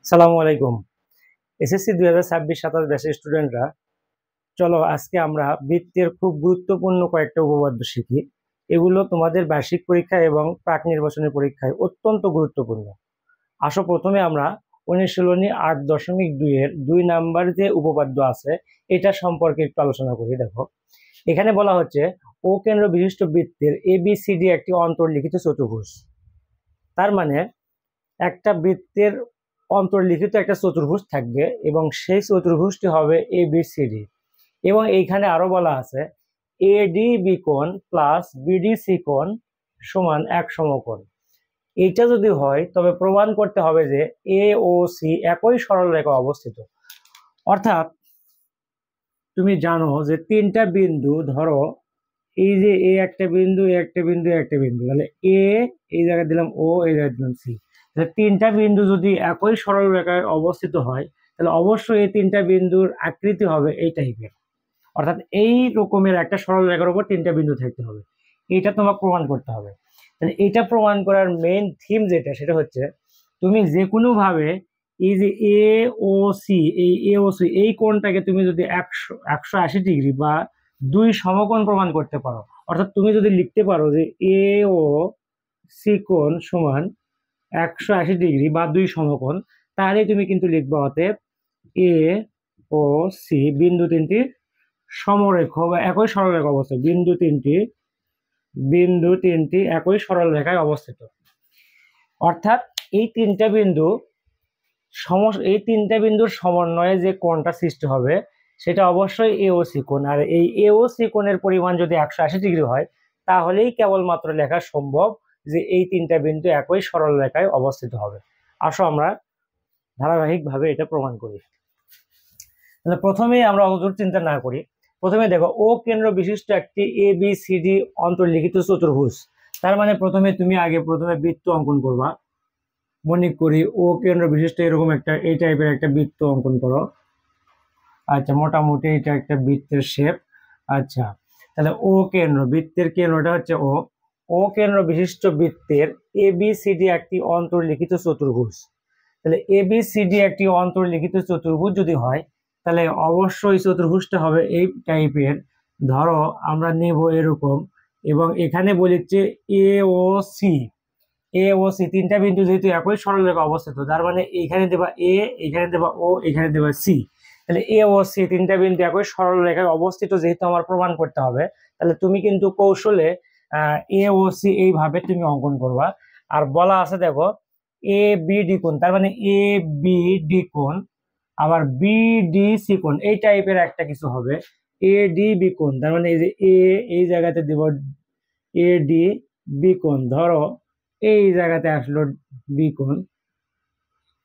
সালামু আলাইকুম। এসএসসি 2026-27 ব্যাচের স্টুডেন্টরা, চলো আজকে আমরা বৃত্তের খুব গুরুত্বপূর্ণ কয়েকটা উপপাদ্য শিখি। এগুলো তোমাদের বার্ষিক পরীক্ষা এবং প্রাক নির্বাচনী পরীক্ষায় অত্যন্ত গুরুত্বপূর্ণ। আসো প্রথমে আমরা অনুশীলনী 8.2 এর 2 নাম্বার যে উপপাদ্য আছে এটা সম্পর্কে একটু আলোচনা করি। দেখো, এখানে বলা হচ্ছে ও কেন্দ্র বিশিষ্ট বৃত্তের ABCD একটি অন্তর্লিখিত চতুর্ভুজ। তার মানে একটা বৃত্তের অন্তর্লিখিত একটা চতুর্ভুজ থাকবে এবং সেই চতুর্ভুজটি হবে ABCD। এবং এইখানে আরো বলা আছে ADB কোণ প্লাস BDC কোণ সমান এক সমকোণ। এইটা যদি হয় তবে প্রমাণ করতে হবে যে AOC একই সরলরেখায় অবস্থিত। অর্থাৎ তুমি জানো যে তিনটা বিন্দু, ধরো এই যে এ একটা বিন্দু, এ একটা বিন্দু, একটা বিন্দু, তাহলে এ এই জায়গায় দিলাম, ও এই জায়গায় দিলাম সি। তাহলে তিনটা বিন্দু যদি একই সরল রেখায় অবস্থিত হয় তাহলে অবশ্যই এই তিনটা বিন্দুর আকৃতি হবে এই টাইপের। অর্থাৎ এই রকমের একটা সরল রেখার উপর তিনটা বিন্দু থাকতে হবে। এটা তোমাকে প্রমাণ করতে হবে। তাহলে এটা প্রমাণ করার মেইন থিম যেটা, সেটা হচ্ছে তুমি যে কোনো ভাবে এই যে এ ও সি এই কোণটাকে তুমি যদি 180 ডিগ্রি বা দুই সমকোণ প্রমাণ করতে পারো, অর্থাৎ তুমি যদি লিখতে পারো যে এ ও সি কোণ সমান 180 ডিগ্রি বা দুই সমকোণ, তাহলে তুমি কিন্তু লিখবা অতএব এ ও সি বিন্দু তিনটি সমরেখ বা একই সরলরেখা অবস্থিত। বিন্দু তিনটি একই সরল রেখায় অবস্থিত। অর্থাৎ এই তিনটা বিন্দুর সমন্বয়ে যে কোণটা সৃষ্টি হবে সেটা অবশ্যই AOC কোণ। আর এই AOC কোণের পরিমাণ যদি 180 ডিগ্রি হয় তাহলেই কেবলমাত্র লেখা সম্ভব যে এই তিনটা বিন্দু একই সরল রেখায় অবস্থিত হবে। আসো আমরা ধারাবাহিকভাবে এটা প্রমাণ করি। তাহলে প্রথমেই আমরা অতদূর চিন্তা না করি, প্রথমে দেখো ও কেন্দ্র বিশিষ্ট একটি ABCD অন্তর্লিখিত চতুর্ভুজ। তার মানে তুমি প্রথমে বৃত্ত অঙ্কন করবা। মনে করি ও কেন্দ্র বিশিষ্ট এরকম একটা এই টাইপের একটা বৃত্ত অঙ্কন করো। আচ্ছা, মোটামুটি এটা একটা বৃত্তের শেপ। আচ্ছা, তাহলে বৃত্তের কেন্দ্রটা হচ্ছে ও কেন্দ্র বিশিষ্ট বৃত্তের ABCD একটি অন্তর্লিখিত চতুর্ভুজ। তাহলে ABCD একটি অন্তর্লিখিত চতুর্ভুজ যদি হয় তাহলে অবশ্যই চতুর্ভুজটা হবে এই টাইপের। ধরো আমরা নেব এরকম, এবং এখানে বলেছে AOC তিনটা বিন্দু যেহেতু একই সরলরেখা অবস্থিত, তার মানে এখানে দেবা এ, এখানে দেবা ও, এখানে দেবা সি। তাহলে AOC তিনটা বিন্দু একই সরলরেখায় অবস্থিত যেহেতু আমার প্রমাণ করতে হবে, তাহলে তুমি কিন্তু কৌশলে AOC এইভাবে তুমি অঙ্কন করবা। আর বলা আছে দেখো ABD কোণ, তার মানে ABD কোণ আবার BDC কোণ এই টাইপের একটা কিছু হবে। ADB কোণ, তার মানে এই যে এই জায়গাতে দেব ADB কোণ, ধরো এই জায়গাতে আসলো বি কোণ,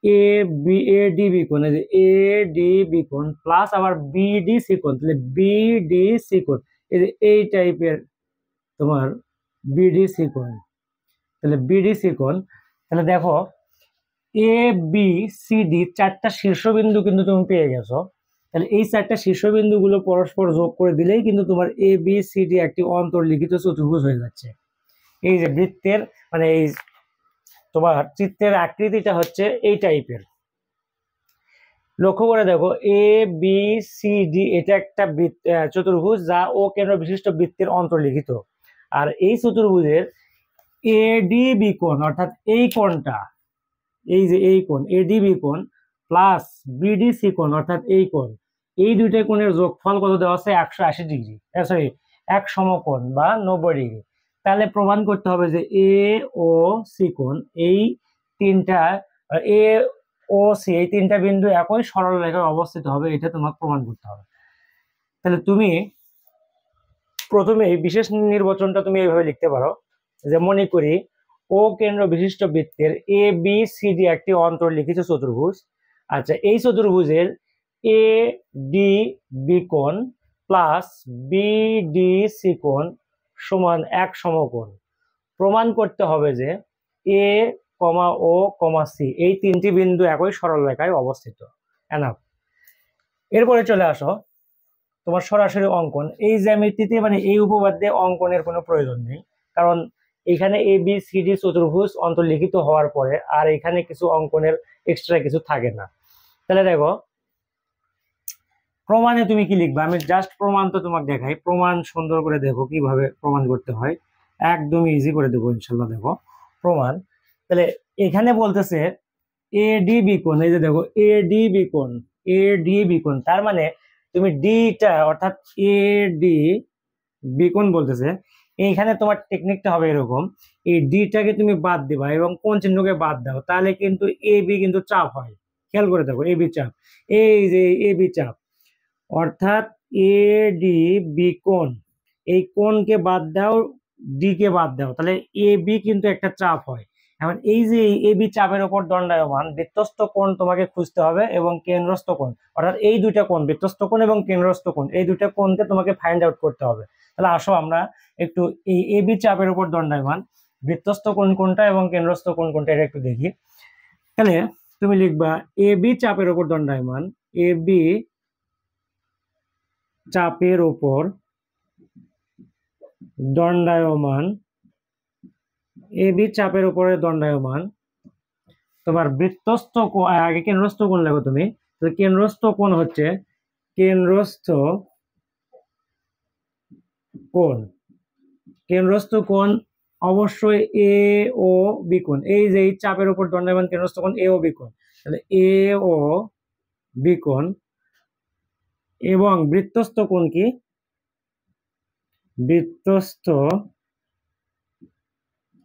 ADB কোণ, এই যে ADB কোণ প্লাস আবার BDC কোণ, তাহলে BDC কোণ এই যে এই টাইপের তোমার BDC কোণ। তাহলে BDC কোণ, তাহলে দেখো ABCD চারটা শীর্ষবিন্দু কিন্তু তুমি পেয়ে গেছো। তাহলে এই চারটা শীর্ষবিন্দুগুলো পরস্পর যোগ করে দিলেই কিন্তু তোমার ABCD একটি অন্তর্লিখিত চতুর্ভুজ হয়ে যাচ্ছে। এই যে বৃত্তের মানে এই তোমার চিত্রের আকৃতিটা হচ্ছে এই টাইপের। লক্ষ্য করে দেখো ABCD এটা একটা চতুর্ভুজ যা ও কেন্দ্র বিশিষ্ট বৃত্তের অন্তর্লিখিত। আর এই চতুর্ভুজের ADB কোণ অর্থাৎ এই কোণটা, এই যে এই কোণ ADB কোণ প্লাস BDC কোণ অর্থাৎ এই কোণ, এই দুইটা কোণের যোগফল কত দেওয়া আছে 180 ডিগ্রি, সরি এক সমকোণ বা 90 ডিগ্রি। তাহলে প্রমাণ করতে হবে যে AOC কোণ এই তিনটা AOC এই তিনটা বিন্দু একই সরল রেখায় অবস্থিত হবে, এটা তোমাকে প্রমাণ করতে হবে। তাহলে তুমি প্রথমে এই বিশেষ নির্বাচনটা তুমি এইভাবে লিখতে পারো যে মনে করি ও কেন্দ্র বিশিষ্ট বৃত্তের ABCD একটি অন্তর্লিখিত চতুর্ভুজ। আচ্ছা, এই চতুর্ভুজের ADB কোণ প্লাস BDC কোণ সমান এক সমকোণ। প্রমাণ করতে হবে যে A, O, C এই তিনটি বিন্দু একই সরল রেখায় অবস্থিত। এনাফ। এরপরে চলে আসো তোমার সরাসরি অঙ্কন। এই জ্যামিতিতে মানে এই উপপাদ্যে অঙ্কনের কোনো প্রয়োজন নেই, কারণ এখানে এ বি সি ডি চতুর্ভুজ অন্তর্লিখিত হওয়ার পরে আর এখানে কিছু অঙ্কনের এক্সট্রা কিছু থাকে না। তাহলে দেখো প্রমাণে তুমি কি লিখবে, আমি জাস্ট প্রমাণ তো তোমাকে দেখাই, প্রমাণ সুন্দর করে দেখো কিভাবে প্রমাণ করতে হয়, একদমই ইজি করে দেবো ইনশাল্লাহ। দেখো প্রমাণ, তাহলে এখানে বলতেছে এ ডি বি কোণ, এই যে দেখো এ ডি বি কোণ, এ ডি বি কোণ, তার মানে তুমি ডিটা অর্থাৎ এ ডি বি কোণ বলতেছে। এইখানে তোমার টেকনিকটা হবে এরকম, এই ডিটাকে তুমি বাদ দিবা এবং কোণ চিহ্নকে বাদ দাও, তাহলে কিন্তু এ বি কিন্তু চাপ হয়। খেয়াল করে দেখো এ বি চাপ, এই যে এ বি চাপ, অর্থাৎ এ ডি বি কোণ, এই কোণকে বাদ দাও, ডি কে বাদ দাও, তাহলে এ বি কিন্তু একটা চাপ হয়। এখন এই যে এ বি চাপের উপর দণ্ডায়মান বৃত্তস্থ কোণ তোমাকে খুঁজতে হবে এবং কেন্দ্রস্থ কোণ, অর্থাৎ এই দুইটা কোণ বৃত্তস্থ কোণ এবং কেন্দ্রস্থ কোণ, এই দুইটা কোণকে তোমাকে ফাইন্ড আউট করতে হবে। তাহলে আসো আমরা একটু এই এ বি চাপের উপর দণ্ডায়মান বৃত্তস্থ কোণ কোনটা এবং কেন্দ্রস্থ কোণ কোনটা এটা একটু দেখি। তাহলে তুমি লিখবা এ বি চাপের উপর দণ্ডায়মান, এ বি চাপের উপর দণ্ডায়মান, এ বি চাপের উপরে দণ্ডায়মান তোমার বৃত্তস্থ আগে কেন্দ্রস্থ কোণ লেখো তুমি, তো কেন্দ্রস্থ কোণ হচ্ছে কেন্দ্রস্থ কোণ, কেন্দ্রস্থ কোণ অবশ্যই এ ও বি কোণ, এই যে এই চাপের উপর দণ্ডায়মান কেন্দ্রস্থ কোণ এ ও বি কোণ, তাহলে এ ও বি কোণ। এবং বৃত্তস্থ কোণ কি, বৃত্তস্থ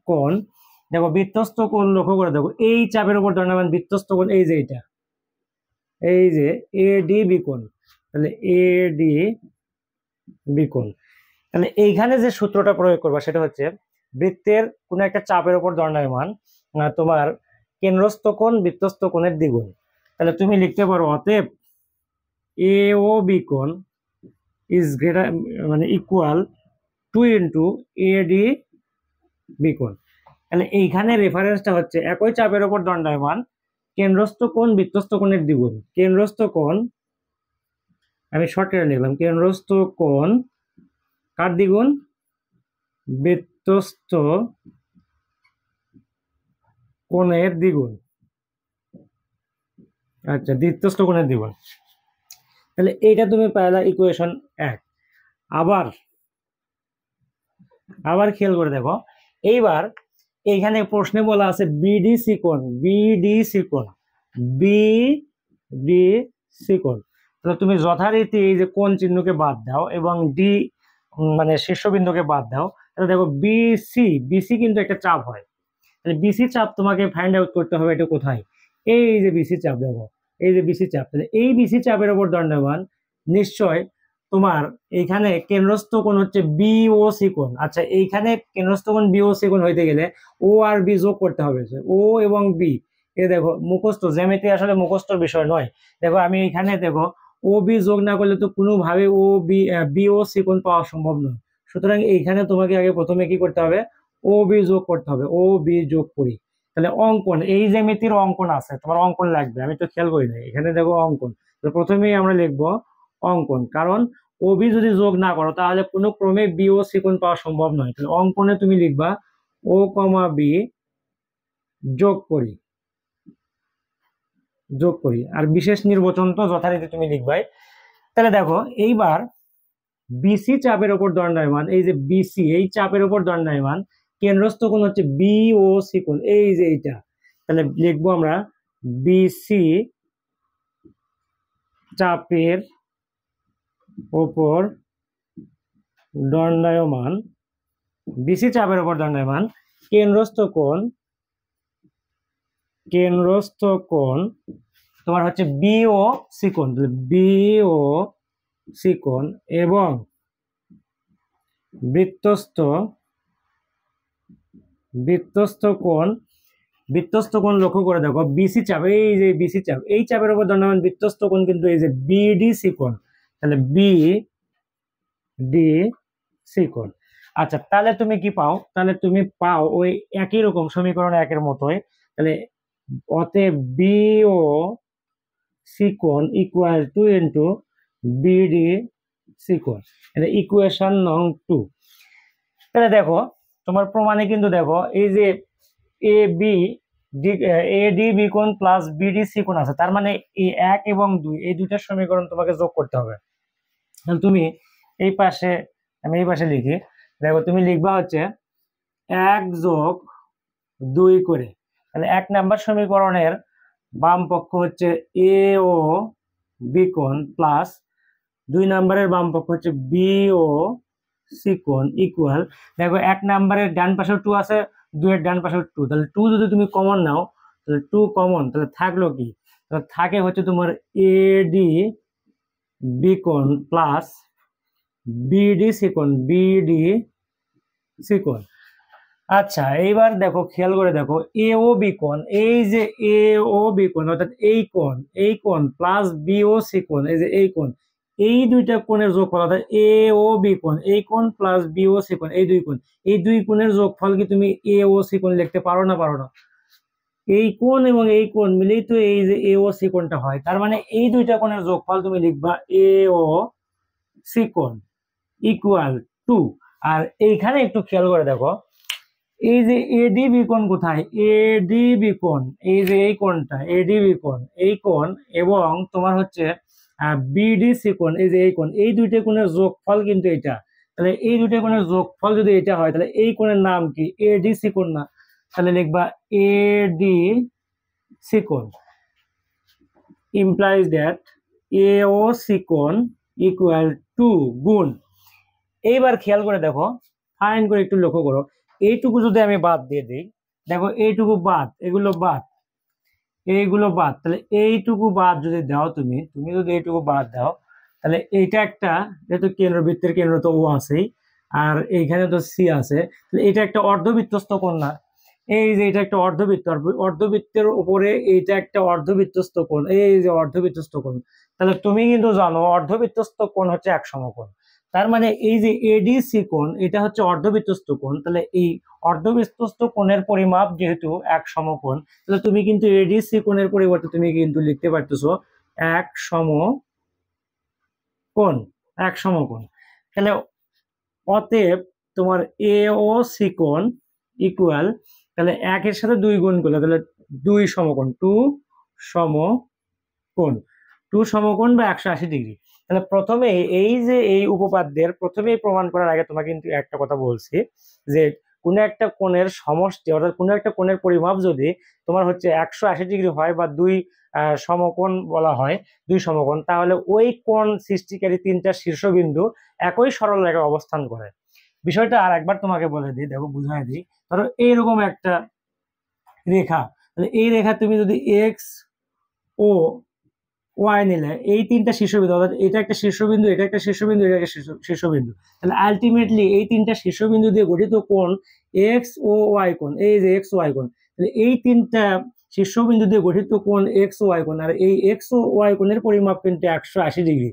কোণ, দেখো বৃত্তস্থ কোণ লক্ষ্য করে দেখো এই চাপের উপর দণ্ডায়মান বৃত্তস্থ কোণ এই যে এটা, এই যে এ ডি বি কোণ, তাহলে এ ডি বি কোণ। তাহলে এইখানে যে সূত্রটা প্রয়োগ করবা সেটা হচ্ছে বৃত্তের কোন একটা চাপের উপর দণ্ডায়মান তোমার কেন্দ্রস্থ কোণ বৃত্তস্থ কোণের দ্বিগুণ। তাহলে তুমি লিখতে পারো অতএব এ ও বি কোণ ইজ গ্রেটার মানে equal 2 into A D B কোণ। তাহলে এইখানে রেফারেন্সটা হচ্ছে একই চাপের উপর দণ্ডায়মান কেন্দ্রস্থ কোণ বৃত্তস্থ কোণের দ্বিগুণ। কেন্দ্রস্থ কোণ আমি শর্টকাটে লিখলাম, কেন্দ্রস্থ কোণ কার দ্বিগুণ, বৃত্তস্থ কোণের দ্বিগুণ। আচ্ছা বৃত্তস্থ কোণের দ্বিগুণ, তাহলে এইটা তুমি পাইলা ইকুয়েশন 1। আবার আবার খেয়াল করে দেখো, এইবার এইখানে প্রশ্নে বলা আছে বিডিসি কোণ, বিডিসি কোণ, বিডিসি কোণ, তাহলে তুমি যথারীতি এই যে কোণ চিহ্নকে বাদ দাও এবং ডি মানে শীর্ষবিন্দুকে বাদ দাও, তাহলে দেখো বিসি, বিসি কিন্তু একটা চাপ হয়, তাহলে বিসি চাপ তোমাকে ফাইন্ড আউট করতে হবে এটা কোথায়, এই যে বিসি চাপ, দেখো এই যে বিসি চাপ, তাহলে এই বিসি চাপের উপর দণ্ডায়মান নিশ্চয় তোমার এইখানে কেন্দ্রস্থ কোণ হচ্ছে বি ও সি কোণ। আচ্ছা এইখানে কেন্দ্রস্থ কোণ বি ও সি কোণ হইতে গেলে ও আর বি যোগ করতে হবে, ও এবং বি, এ দেখো মুখস্থ, জ্যামিতি আসলে মুখস্থর বিষয় নয়। দেখো আমি এখানে দেখো ও বি যোগ না করলে তো কোনোভাবে ও বি বি ও সি কোণ পাওয়া সম্ভব নয়। সুতরাং এইখানে তোমাকে আগে প্রথমে কি করতে হবে, ও বি যোগ করতে হবে, ও বি যোগ করি। তাহলে অঙ্কন, এই জ্যামিতির অঙ্কন আছে, তোমার অঙ্কন লাগবে, আমি তো খেয়াল করি না, এখানে দেখো অঙ্কন, তো প্রথমেই আমরা লিখবো অঙ্কন, কারণ ও বি যদি যোগ না করো তাহলে কোনো ক্রমে বি ও সি কোণ পাওয়া সম্ভব নয়। তাহলে অঙ্কনে তুমি লিখবা ও কমা বি যোগ করি, যোগ করি, আর বিশেষ নির্বাচন তো যথারীতি তুমি লিখবাই। তাহলে দেখো এইবার বিসি চাপের উপর দণ্ডায়মান, এই যে বিসি এই চাপের উপর দণ্ডায়মান কেন্দ্রস্থ কোণ হচ্ছে বি ও সি কোণ, এই যে এইটা, তাহলে লিখবো আমরা বিসি চাপের উপর দণ্ডায়মান, বিসি চাপের উপর দণ্ডায়মান কেন্দ্রস্থ কোণ, কেন্দ্রস্থ কোণ তোমার হচ্ছে বি ও সি কোণ, বি ও সি কোণ এবং বৃত্তস্থ, বৃত্তস্থ কোণ, বৃত্তস্থ কোণ লক্ষ্য করে দেখো বিসি চাপ, এই যে বিসি চাপ এই চাপের উপর দণ্ডায়মান বৃত্তস্থ কোণ কিন্তু এই যে বিডিসি কোণ, তাহলে বি ডি সি কোণ। আচ্ছা তাহলে তুমি কি পাও, তাহলে তুমি পাও ওই একই রকম সমীকরণ একের মতোই, তাহলে অতএব বি ও সি কোণ ইকুয়াল 2 ইন্টু বিডি সি কোণ, এটা ইকুয়েশন নং 2। তাহলে দেখো তোমার প্রমাণে কিন্তু দেখো এই যে A B A D B কোণ প্লাস বিডি সি কোণ আছে, তার মানে এই 1 এবং 2 এই দুইটার সমীকরণ তোমাকে যোগ করতে হবে। তুমি এই পাশে, আমি এই পাশে লিখি, দেখো তুমি লিখবা হচ্ছে 1 যোগ 2 করে, তাহলে 1 নাম্বার সমীকরণের বাম পক্ষ হচ্ছে এ ও বি কোণ প্লাস 2 নাম্বারের বাম পক্ষ হচ্ছে বি ও সি কোণ ইকুয়াল, দেখো 1 নাম্বারের ডান পাশে 2 আছে, 2 এর ডান পাশে 2, তাহলে 2 যদি তুমি কমন নাও তাহলে 2 কমন, তাহলে থাকলো কি, তাহলে থাকে হচ্ছে তোমার এ ডি বি কোণ প্লাস বিডি সি কোণ, বিডি সি কোণ। আচ্ছা এইবার দেখো খেয়াল করে দেখো এ ও বি কোণ, এই যে এ ও বি কোণ অর্থাৎ এই কোণ প্লাস বি ও সি কোণ, এই যে এই কোণ, এই দুইটা কোণের যোগফল অর্থাৎ এ ও বি কোণ, এই কোণ প্লাস বি ও সি কোণ, এই দুই কোণের যোগফল কি তুমি এ ও সি কোণ লিখতে পারো না? পারো না। এই কোণ এবং এই কোণ মিলেই তো এই যে এ ও সি কোণটা হয়, তার মানে এই দুইটা কোণের যোগফল তুমি লিখবা এ ও সি কোণ ইকুয়াল টু। আর এইখানে একটু খেয়াল করে দেখো এই যে এডিবি কোণ কোথায়, এডিবি কোণ, এই যে এই কোণটা এডিবি কোণ, এই কোণ এবং তোমার হচ্ছে বিডিসি কোণ, এই যে এই কোণ, এই দুইটা কোণের যোগফল কিন্তু এটা, তাহলে এই দুইটা কোণের যোগফল যদি এটা হয় তাহলে এই কোণের নাম কি, এডিসি কোণ না? তাহলে লিখবা এডিসি কোণ ইমপ্লাইজ দ্যাট এওসি কোণ ইকুয়াল টু গুণ। এইবার খেয়াল করে দেখো, ফাইন করে একটু লক্ষ্য করো, এইটুকু যদি আমি বাদ দিয়ে দিই, দেখো এইটুকু বাদ, এগুলো বাদ, এইগুলো বাদ, তাহলে এইটুকু বাদ যদি দাও তুমি যদি এইটুকু বাদ দাও তাহলে এইটা একটা, যেহেতু কেন্দ্রবৃত্তের কেন্দ্র তো ও আছেই আর এইখানে তো সি আছে, তাহলে এটা একটা অর্ধবৃত্তস্থ কোণ না? এই যে এটা একটা অর্ধবৃত্ত, অর্ধবৃত্তের উপরে এইটা একটা অর্ধবৃত্তস্থ কোণ, এই যে অর্ধবৃত্তস্থ কোণ, তাহলে তুমি কিন্তু জানো অর্ধবৃত্তস্থ কোণ হচ্ছে এক সমকোণ, তার মানে এই যে এডিসি কোণ এটা হচ্ছে অর্ধবৃত্তস্থ কোণ, তাহলে এই অর্ধবৃত্তস্থ কোণের পরিমাপ যেহেতু এক সমকোণ, তাহলে তুমি কিন্তু এডিসি কোণের পরিবর্তে তুমি কিন্তু লিখতে পারতেছো এক সমকোণ, এক সমকোণ। তাহলে অতএব তোমার এ ও সি কোণ ইকুয়াল, তাহলে 1 এর সাথে 2 গুণ করলে তাহলে 2 সমকোণ, 2 সমকোণ, 2 সমকোণ বা 180 ডিগ্রি। তাহলে প্রথমে এই যে এই উপপাদ্যের প্রথমেই প্রমাণ করার আগে তোমাকে কিন্তু একটা কথা বলছি যে কোনো একটা কোণের সমষ্টি অর্থাৎ কোনো একটা কোণের পরিমাপ যদি তোমার হচ্ছে 180 ডিগ্রি হয় বা 2 সমকোণ বলা হয়, 2 সমকোণ, তাহলে ওই কোণ সৃষ্টিকারী 3টা শীর্ষবিন্দু একই সরল রেখায় অবস্থান করে। বিষয়টা আর একবার তোমাকে বলে দিই, দেখো বুঝাই দিই। ধরো এইরকম একটা রেখা, তাহলে এই রেখা তুমি যদি এক্স ও ওয়াই নিলে এই 3টা শীর্ষবিন্দু অর্থাৎ এটা একটা শীর্ষবিন্দু, এটা একটা শীর্ষবিন্দু, এটা একটা শীর্ষবিন্দু, তাহলে আলটিমেটলি এই 3টা শীর্ষবিন্দু দিয়ে গঠিত কোণ এক্স ও ওয়াই কোণ, এই যে এক্স ওয়াই কোণ, তাহলে এই 3টা শীর্ষবিন্দু দিয়ে গঠিত কোণ এক্স ও ওয়াই কোণ, আর এই এক্স ও ওয়াই কোণের পরিমাপ কিন্তু 180 ডিগ্রি।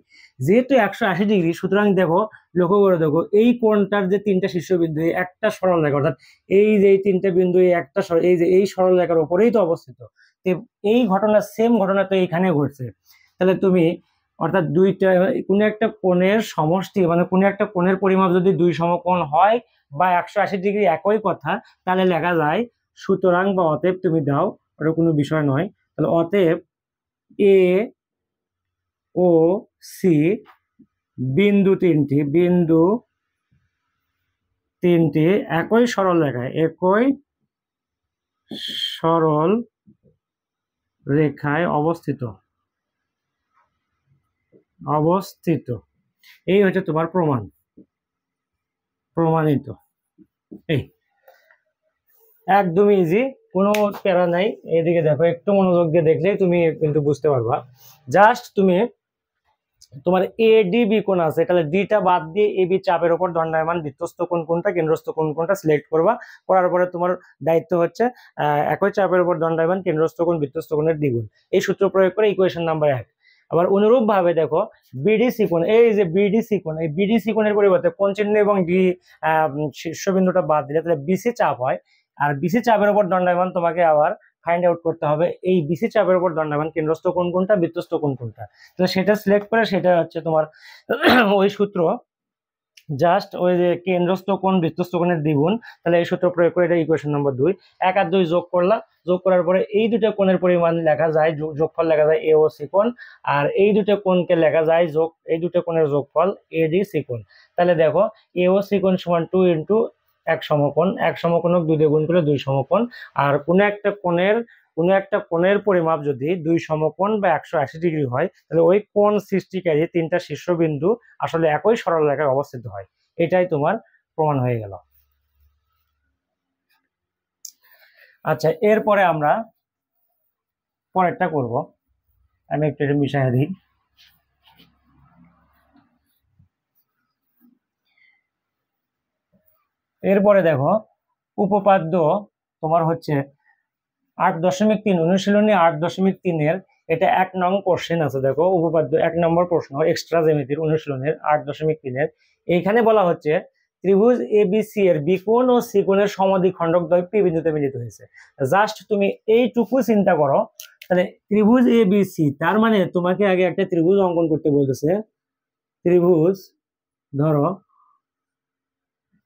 যেহেতু 180 ডিগ্রি, সুতরাং দেখো লক্ষ্য করে দেখো এই কোণটার যে 3টা শীর্ষবিন্দু এই একটা সরল রেখা অর্থাৎ এই যে এই 3টা বিন্দু এই একটা এই যে এই সরল রেখার উপরেই তো অবস্থিত। এই ঘটনা সেম ঘটনা তো এখানে ঘটছে। তাহলে তুমি অর্থাৎ দুইটা কোনো একটা কোণের সমষ্টি মানে কোনো একটা কোণের পরিমাপ যদি 2 সমকোণ হয় বা 180 ডিগ্রি একই কথা, তাহলে লেখা যায় সুতরাং বা অতএব তুমি দাও, ওটা কোনো বিষয় নয়, তাহলে অতএব এ ও সি বিন্দু তিনটি একই সরল রেখায় অবস্থিত। এই হচ্ছে তোমার প্রমাণিত। এই একদমই ইজি, কোনো প্যারা নাই। এদিকে দেখো, একটু মনোযোগ দিয়ে দেখলেই তুমি কিন্তু বুঝতে পারবা। জাস্ট তুমি তোমার এ ডি বি কোণ আছে, তাহলে ডিটা বাদ দিয়ে এ বি চাপের উপর দণ্ডায়মান বৃত্তস্থ কোণ কোনটা, কেন্দ্রস্থ কোণ কোনটা সিলেক্ট করবা। করার পরে তোমার দায়িত্ব হচ্ছে একই চাপের উপর দণ্ডায়মান কেন্দ্রস্থ কোণ বৃত্তস্থ কোণের দ্বিগুণ, এই সূত্র প্রয়োগ করে ইকুয়েশন নাম্বার 1। আবার অনুরূপ ভাবে দেখো বিডিসি কোণ, এই যে বিডিসি কোণ, এই বিডিসি কোণের পরিবর্তে কোণ চিহ্ন এবং ডি শীর্ষবিন্দুটা বাদ দিলে তাহলে বিসি চাপ হয়, আর বিসি চাপের উপর দণ্ডায়মান তোমাকে আবার ফাইন্ড আউট করতে হবে এই বিসি চাপের উপর দণ্ডায়মান কেন্দ্রস্থ কোণ কোনটা, বৃত্তস্থ কোণ কোনটা। তো সেটা সিলেক্ট করে সেটা হচ্ছে তোমার ওই সূত্র জাস্ট ওই যে কেন্দ্রস্থ কোণ বৃত্তস্থ কোণের দ্বিগুণ, তাহলে এই সূত্র প্রয়োগ করে এটা ইকুয়েশন নম্বর 2। 1 আর 2 যোগ করলা, যোগ করার পরে এই দুটো কোণের পরিমাণ লেখা যায়, যোগফল লেখা যায় এ ও সি কোণ, আর এই দুটো কোণকে লেখা যায় এই দুটো কোণের যোগফল এ ডি সি কোণ। তাহলে দেখো এ ও সি কোণ সমান 2 ইন্টু 1 সমকোণ, 1 সমকোণক 2 দিয়ে গুণ করে 2 সমকোণ। আর কোনো একটা কোণের পরিমাপ যদি 2 সমকোণ বা 180 ডিগ্রি হয়, তাহলে ওই কোণ সৃষ্টিকারী তিনটা শীর্ষবিন্দু আসলে একই সরলরেখায় অবস্থিত হয়। এটাই তোমার প্রমাণ হয়ে গেল। আচ্ছা, এরপরে আমরা পরেরটা করব। আমি একটু এটা মিশিয়ে দিই। এরপরে দেখো উপপাদ্য তোমার হচ্ছে 8.3 অনুশীলনী 8.3 এটা 1 নং কোশ্চেন আছে। দেখো উপপাদ্য 1 নম্বর প্রশ্ন এক্সট্রা জ্যামিতির অনুশীলনের 8.3 এইখানে বলা হচ্ছে ত্রিভুজ এবিসি এর বিকোণ ও সি কোণের সমদ্বিখণ্ডক দ্বয় পি বিন্দুতে মিলিত হয়েছে। জাস্ট তুমি এইটুকু চিন্তা করো, তাহলে ত্রিভুজ এবিসি, তার মানে তোমাকে আগে একটা ত্রিভুজ অঙ্কন করতে বলতেছে। ত্রিভুজ ধরো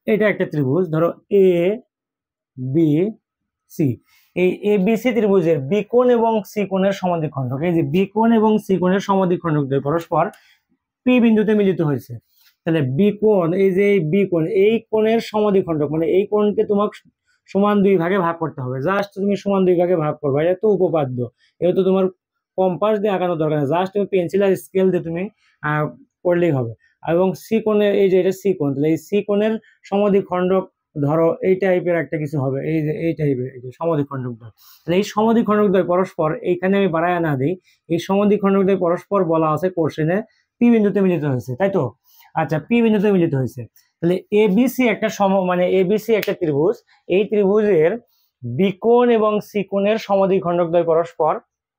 এটা একটা ত্রিভুজ, ধরো এ বি সি। এই এবিসি ত্রিভুজের বিকোণ এবং সি কোণের সমদ্বিখণ্ডক, এই যে বিকোণ এবং সি কোণের সমদ্বিখণ্ডক দ্বয় পরস্পর পি বিন্দুতে মিলিত হয়েছে। তাহলে বিকোণ, এই যে বিকোণ, এই কোণের সমদ্বিখণ্ডক মানে এই কোণকে তোমাকে সমান 2 ভাগে ভাগ করতে হবে। জাস্ট তুমি সমান 2 ভাগে ভাগ করবে, এটা তো উপপাদ্য, এটা তো তোমার কম্পাস দিয়ে আঁকানোর দরকার নেই, জাস্ট তুমি পেন্সিল আর স্কেল দিয়ে তুমি করলেই হবে। এবং সি কোণের, এই যে এটা সি কোণ, তাহলে এই সি কোণের সমদ্বিখণ্ডক ধরো এই টাইপের একটা কিছু হবে, এই যে এই টাইপের, এই যে সমদ্বিখণ্ডক দ্বয়। তাহলে এই সমদ্বিখণ্ডক দ্বয় পরস্পর, এইখানে আমি বাড়ায় না দিই, এই সমদ্বিখণ্ডক দ্বয় পরস্পর বলা আছে কোশ্চেনে পি বিন্দুতে মিলিত হয়েছে, তাই তো? আচ্ছা, পি বিন্দুতে মিলিত হয়েছে। তাহলে এবিসি একটা মানে এবিসি একটা ত্রিভুজ, এই ত্রিভুজের বিকোণ এবং সি কোণের সমদ্বিখণ্ডক দ্বয় পরস্পর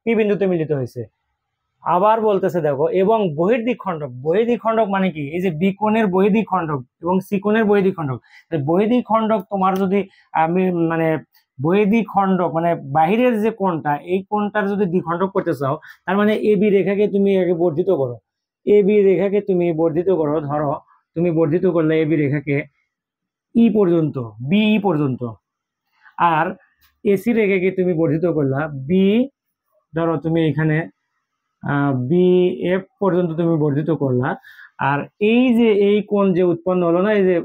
পি বিন্দুতে মিলিত হয়েছে। আবার বলতেছে দেখো এবং বহির্দ্বিখণ্ডক, বহির্দ্বিখণ্ডক মানে কি? এই যে বিকোণের বহির্দ্বিখণ্ডক এবং সি কোণের বহির্দ্বিখণ্ডক। বহির্দ্বিখণ্ডক তোমার যদি আমি মানে বহির্দ্বিখণ্ডক মানে বাহিরের যে কোণটা, এই কোণটার যদি দ্বিখণ্ডক করতে চাও, তার মানে এ বি রেখাকে তুমি আগে বর্ধিত করো, এ বি রেখাকে তুমি বর্ধিত করো। ধরো তুমি বর্ধিত করলে এ বি রেখাকে ই পর্যন্ত, বি পর্যন্ত, আর এসি রেখাকে তুমি বর্ধিত করলা বি, ধরো তুমি এখানে বি এফ পর্যন্ত তুমি বর্ধিত করলা। আর এই যে এই কোণ যে উৎপন্ন হলো না, এই যে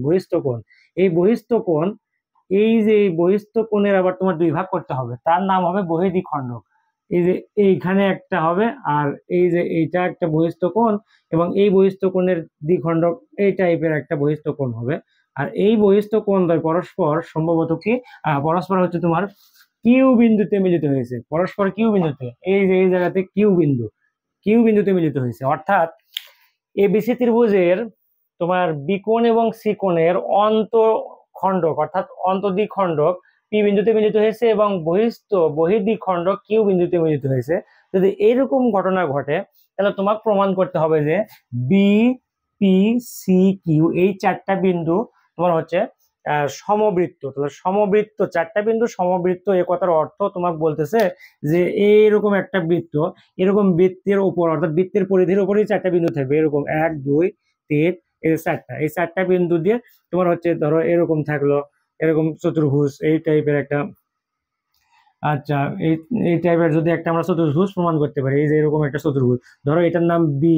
বহিঃস্থ কোণ, এই বহিঃস্থ কোণ, এই যে এই বহিঃস্থ কোণের আবার তোমার 2 ভাগ করতে হবে, তার নাম হবে বহির্দ্বিখণ্ডক। এই যে এইখানে একটা হবে, আর এই যে এইটা একটা বহিঃস্থ কোণ, এবং এই বহিঃস্থ কোণের দ্বিখণ্ডক এই টাইপের একটা বহিঃস্থ কোণ হবে। আর এই বহিঃস্থ কোণ দ্বয় পরস্পর সম্ভবত কি পরস্পর হচ্ছে তোমার কিউ বিন্দুতে মিলিত হয়েছে, পরস্পর কিউ বিন্দুতে, এই যে এই জায়গাতে কিউ বিন্দুতে মিলিত হয়েছে। অর্থাৎ এবিসি ত্রিভুজের তোমার বিকোণ এবং সি কোণের অন্তঃখণ্ডক অর্থাৎ অন্তঃদ্বিখণ্ডক পি বিন্দুতে মিলিত হয়েছে এবং বহির্দ্বিখণ্ডক কিউ বিন্দুতে মিলিত হয়েছে। যদি এইরকম ঘটনা ঘটে, তাহলে তোমাকে প্রমাণ করতে হবে যে বি পি সি কিউ এই 4টা বিন্দু তোমার হচ্ছে সমবৃত্ত। তাহলে সমবৃত্ত, 4টা বিন্দু সমবৃত্ত, এ কথার অর্থ তোমাকে বলতেছে যে এইরকম একটা বৃত্ত, এরকম বৃত্তের উপর অর্থাৎ বৃত্তের পরিধির উপরেই 4টা বিন্দু থাকবে, এরকম 1 2 3, এই 4টা, এই 4টা বিন্দু দিয়ে তোমার হচ্ছে ধরো এরকম থাকলো, এরকম চতুর্ভুজ এই টাইপের একটা, আচ্ছা এই টাইপের যদি একটা আমরা চতুর্ভুজ প্রমাণ করতে পারি, এই যে এরকম একটা চতুর্ভুজ, ধরো এটার নাম বি,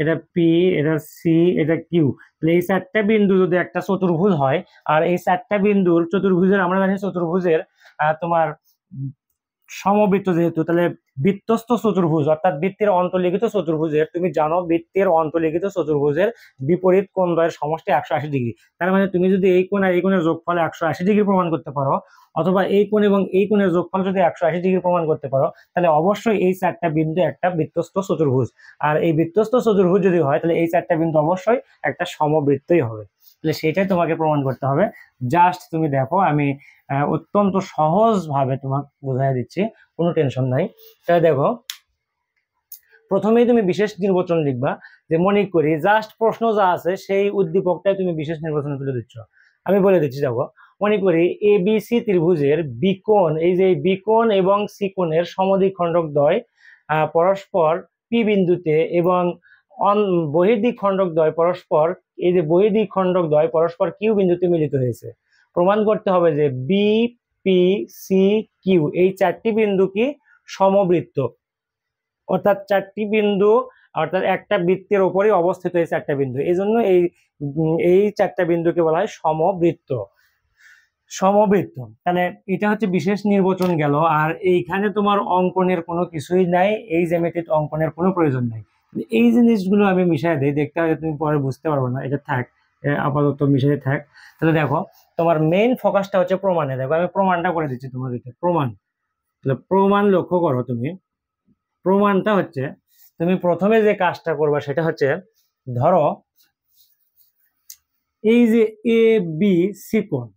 এটা পি, এটা সি, এটা কিউ। তাহলে এই 4টা বিন্দু যদি একটা চতুর্ভুজ হয়, আর এই 4টা বিন্দুর চতুর্ভুজের আমরা জানি চতুর্ভুজের তোমার সমবৃত্ত যেহেতু, তাহলে বৃত্তস্থ চতুর্ভুজ অর্থাৎ বৃত্তের অন্তর্লিখিত চতুর্ভুজের, তুমি জানো বৃত্তের অন্তর্লিখিত চতুর্ভুজের বিপরীত কোণ দ্বয়ের সমষ্টি 180 ডিগ্রি। তার মানে তুমি যদি এই কোণ আর এই কোণের যোগফল 180 ডিগ্রি প্রমাণ করতে পারো, অথবা এই কোণ এবং এই কোণের যোগফল যদি 180 ডিগ্রি প্রমাণ করতে পারো, তাহলে অবশ্যই এই 4টা বিন্দু একটা বৃত্তস্থ চতুর্ভুজ। আর এই বৃত্তস্থ চতুর্ভুজ যদি হয়, তাহলে এই 4টা বিন্দু অবশ্যই একটা সমবৃত্তই হবে। তাহলে সেটাই তোমাকে প্রমাণ করতে হবে। জাস্ট তুমি দেখো, আমি অত্যন্ত সহজ ভাবে তোমাকে বোঝাই দিচ্ছি, কোনো টেনশন নাই। তাহলে দেখো, প্রথমেই তুমি বিশেষ নির্বাচন লিখবা, যে মনে করি জাস্ট প্রশ্ন যা আছে সেই উদ্দীপকটাই তুমি বিশেষ নির্বাচনে তুলে দিচ্ছ। আমি বলে দিচ্ছি, দেখো মনে করি এবিসি ত্রিভুজের বিকোণ, এই যে বিকোণ এবং সি কোণের সমদ্বিখণ্ডক দ্বয় পরস্পর পি বিন্দুতে এবং বহির্দিক খণ্ডক দ্বয় পরস্পর, এই যে বহির্দিক খণ্ডক দ্বয় পরস্পর কিউ বিন্দুতে মিলিত হয়েছে। প্রমাণ করতে হবে যে বি, পি, সি, কিউ এই চারটি বিন্দু কি সমবৃত্ত, অর্থাৎ চারটি বিন্দু, অর্থাৎ একটা বৃত্তের উপরে অবস্থিত এই চারটা বিন্দু, এই জন্য এই চারটা বিন্দুকে বলা হয় সমবৃত্ত। সমবৃত্ত, তাহলে এটা হচ্ছে বিশেষ নির্বাচন গেল। আর এইখানে তোমার অঙ্কনের কোনো কিছুই নাই, এই জ্যামিতির অঙ্কনের কোনো প্রয়োজন নাই। এই জিনিসগুলো আমি মিশাই দিই, দেখতে হবে তুমি পরে বুঝতে পারবো না, এটা থাক, আপাতত মিশাই থাক। তাহলে দেখো তোমার মেইন ফোকাসটা হচ্ছে প্রমাণে। দেখো আমি প্রমাণটা করে দিচ্ছি তোমাদেরকে, প্রমাণ। তাহলে প্রমাণ লক্ষ্য করো তুমি, প্রমাণটা হচ্ছে তুমি প্রথমে যে কাজটা করবা সেটা হচ্ছে, ধরো এই যে এ বি সি কোণ,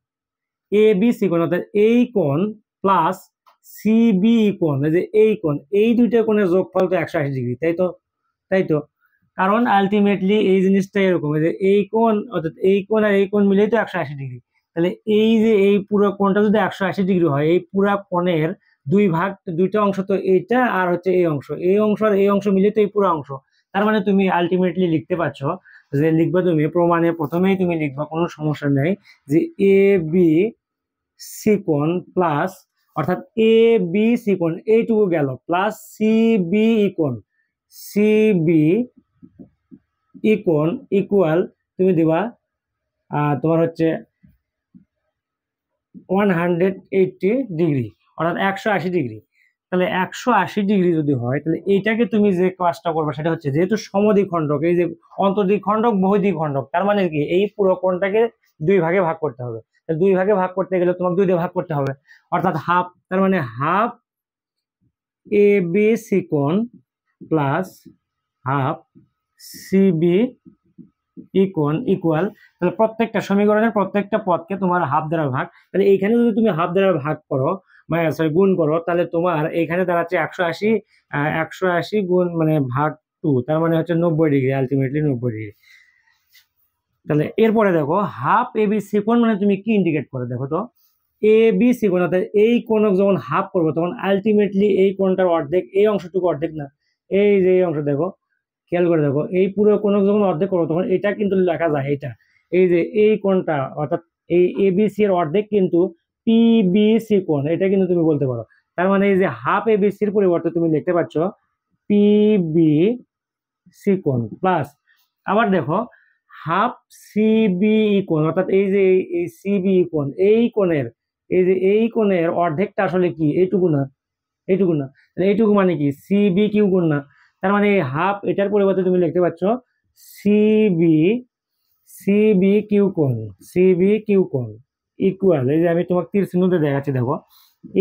এ বি সি কোণ অর্থাৎ এই কোণ প্লাস সিবি কোণ, এই যে এই কোণ, এই দুইটা কোণের যোগফল তো 180 ডিগ্রি, তাই তো? তাই তো, কারণ আলটিমেটলি এই জিনিসটা এরকম, যে এই কোণ অর্থাৎ এই কোণ আর এই কোণ মিলেই তো 180 ডিগ্রি। তাহলে এই যে এই পুরো কোণটা যদি 180 ডিগ্রি হয়, এই পুরা কোণের দুইটা অংশ তো এইটা আর হচ্ছে এই অংশ, এই অংশ আর এই অংশ মিলে তো এই পুরো অংশ। তার মানে তুমি আলটিমেটলি লিখতে পারছো যে, লিখবা তুমি প্রমাণে প্রথমেই তুমি লিখবা, কোনো সমস্যা নেই, যে এ বি সি কোণ প্লাস, অর্থাৎ এ বি সি কোণ এইটুকু গেল, প্লাস সি বি কোণ, সি বি কোণ ইকুয়াল তুমি দিবা তোমার হচ্ছে 180 ডিগ্রি, অর্থাৎ 180 ডিগ্রি। তাহলে 180 ডিগ্রি যদি হয়, তাহলে এইটাকে তুমি যে কাজটা করবে সেটা হচ্ছে, যেহেতু সমদ্বিখণ্ডক, এই যে অন্তর্দ্বিখণ্ডক বহির্দ্বিখণ্ডক, তার মানে কি এই পুরো কোণটাকে দুই ভাগে ভাগ করতে হবে। দুই ভাগে ভাগ করতে গেলে তোমাকে দুই দিয়ে ভাগ করতে হবে, অর্থাৎ হাফ, তার মানে হাফ এ বি সি কোণ প্লাস হাফ সিবি কোণ ইকুয়াল, তাহলে প্রত্যেকটা সমীকরণের প্রত্যেকটা পদকে তোমার হাফ দ্বারা ভাগ। তাহলে এইখানে যদি তুমি হাফ দ্বারা ভাগ করো, মানে সরি গুণ করো, তাহলে তোমার এইখানে দাঁড়াচ্ছে 180, 180 গুণ মানে ভাগ 2, তার মানে হচ্ছে 90 ডিগ্রি, আলটিমেটলি 90 ডিগ্রি। তাহলে এরপরে দেখো হাফ এ বি সি কোণ মানে তুমি কি ইন্ডিকেট করে দেখো তো, এ বি সি কোণ অর্থাৎ এই কোণ যখন হাফ করবো তখন আলটিমেটলি এই কোণটার অর্ধেক, এই অংশটুকু অর্ধেক না, এই যে এই অংশ দেখো, খেয়াল করে দেখো, এই পুরো কোণ যখন অর্ধেক করবো তখন এটা কিন্তু লেখা যায়, এটা এই যে এই কোণটা অর্থাৎ এই এবিসি এর অর্ধেক কিন্তু পিবিসি কোণ, এটা কিন্তু তুমি বলতে পারো। তার মানে এই যে হাফ এবিসি এর পরিবর্তে তুমি লিখতে পারছ পিবিসি কোণ প্লাস, আবার দেখো হাফ সিবি কোণ, অর্থাৎ এই যে এই সিবি কোণ, এই কোণের, এই যে এই কোণের অর্ধেকটা আসলে কি এইটুকু না, এইটুকু না, এইটুকু মানে কি সিবি কিউ কোণ না। তার মানে হাফ, এটার পরিবর্তে তুমি লিখতে পাচ্ছ সিবি সিবি কিউ কোণ, সিবি কিউ কোণ ইকুয়াল, এই যে আমি তোমাকে তীর চিহ্নতে দেখাচ্ছি, দেখো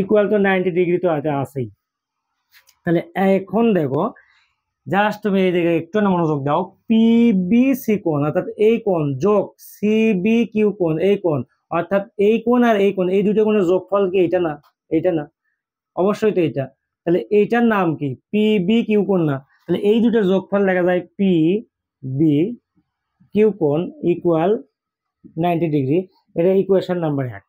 ইকুয়াল তো 90 ডিগ্রি তো আছেই। তাহলে এখন দেখো জাস্ট তুমি এই জায়গায় একটু না মনোযোগ দাও, পিবিসি কোণ অর্থাৎ এই কোণ যোগ সিবি কিউ কোণ এই কোণ, অর্থাৎ এই কোণ আর এই কোণ, এই দুটো কোণের যোগফল কি এটা না? এইটা না, অবশ্যই তো এটা। তাহলে এইটার নাম কি পিবি কিউ কোণ না? তাহলে এই দুটোর যোগফল দেখা যায় পি বি কিউ কোণ ইকুয়াল 90 ডিগ্রি, এটা ইকুয়েশন নাম্বার 1।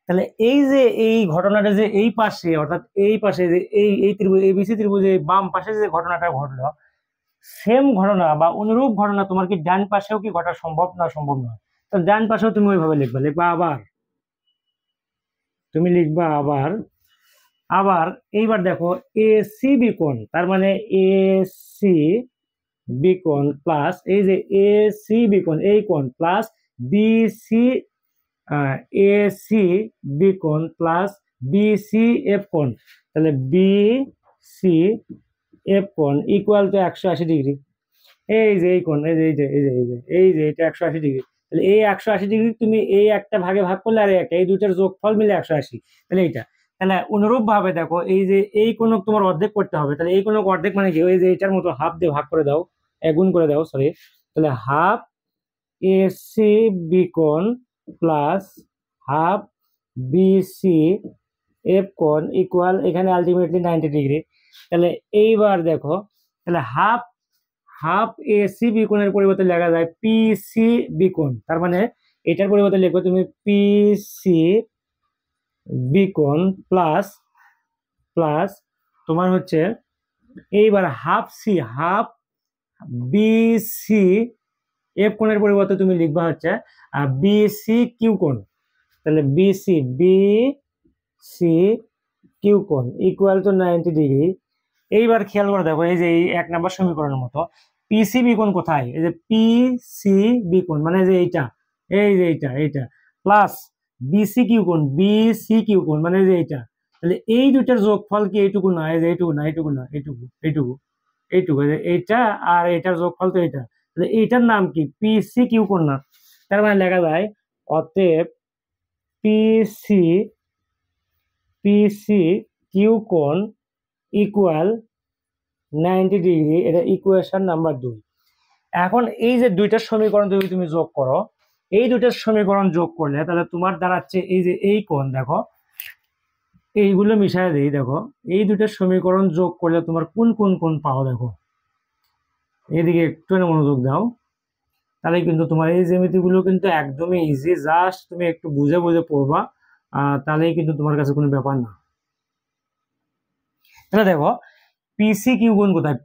তাহলে এই যে এই ঘটনাটা যে এই পাশে, অর্থাৎ এই পাশে যে এই ত্রিভুজ এবিসি ত্রিভুজের বাম পাশে যে ঘটনাটা ঘটলো, সেম ঘটনা বা অনুরূপ ঘটনা তোমার কি ডান পাশেও কি ঘটা সম্ভব? না, সম্ভব নয়। তো ডান পাশেও তুমি ওইভাবে লিখবা আবার, তুমি লিখবা আবার, আবার এইবার দেখো এ সি বি কোণ, তার মানে এ সি বি কোণ প্লাস এই যে এ সি বি কোণ এই কোণ plus B C A C B কোণ প্লাস বি সি এফ কোণ, তাহলে বি সি এফ কোণ ইকুয়াল টু 180 ডিগ্রি। এই যে এই কোণ, এই যে এই যে এই যে এই যে এই যে এটা 180 ডিগ্রি। তাহলে এই 180 ডিগ্রি তুমি এই একটা ভাগে ভাগ করলে আর একটা, এই দুইটার যোগফল মিলে 180, তাহলে এইটা। তাহলে অনুরূপ ভাবে দেখো এই যে এই কোণ তোমার অর্ধেক করতে হবে, তাহলে এই কোণ অর্ধেক মানে কি, ওই যে এটার মতো হাফ দিয়ে ভাগ করে দাও, গুণ করে দাও, সরি। তাহলে হাফ এ সি বি কোণ plus half B C F কোণ ইকুয়াল, এখানে আলটিমেটলি 90 ডিগ্রি। তাহলে এইবার দেখো, তাহলে half half A C B কোণের পরিবর্তে লেখা যায় পি সি বি কোণ, তার মানে এটার পরিবর্তে লিখবে তুমি পি সি বি কোণ প্লাস প্লাস তোমার হচ্ছে এইবার half C, half BC F কোণের পরিবর্তে তুমি লিখবা হচ্ছে বিসি কিউ কোণ। তাহলে বিসি কিউ কোণ ইকুয়াল টু 90°। এইবার খেয়াল করে দেখো, এই যে এই 1 নম্বর সমীকরণের মতো পিসিবি কোণ কোথায়? এই যে পিসিবি কোণ মানে যে এইটা, এই যে এইটা প্লাস বিসি কিউ কোণ, বিসি কিউ কোণ মানে যে এইটা। তাহলে এই দুইটার যোগফল কি এইটুকু না? এই যে এইটুকু না, এইটুকু না, এইটুকু এইটুকু এইটুকু, এইটা আর এটার যোগফল তো এইটা। তাহলে এইটার নাম কি? পিসি কিউ কোণ না? তার মানে লেখা যায় অতএব পিসি পিসি কিউ কোণ ইকুয়াল 90°। এটা ইকুয়েশন নাম্বার 2। এখন এই যে দুইটা সমীকরণ যদি তুমি যোগ করো, এই দুইটা সমীকরণ যোগ করলে তাহলে তোমার দাঁড়াচ্ছে এই যে এই কোণ, দেখো এইগুলো মিশায় দেই, দেখো এই দুইটা সমীকরণ যোগ করলে তোমার কোন কোন কোণ পাও দেখো। এদিকে একটু মনোযোগ দাও, তাহলে কিন্তু তোমার এই জ্যামিতিগুলো কিন্তু একদমই ইজি, জাস্ট তুমি একটু বুঝে বুঝে পড়বা, তাহলেই কিন্তু তোমার কাছে কোনো ব্যাপার না। তাহলে দেখো পিসি কিউ কোণ কোথায়?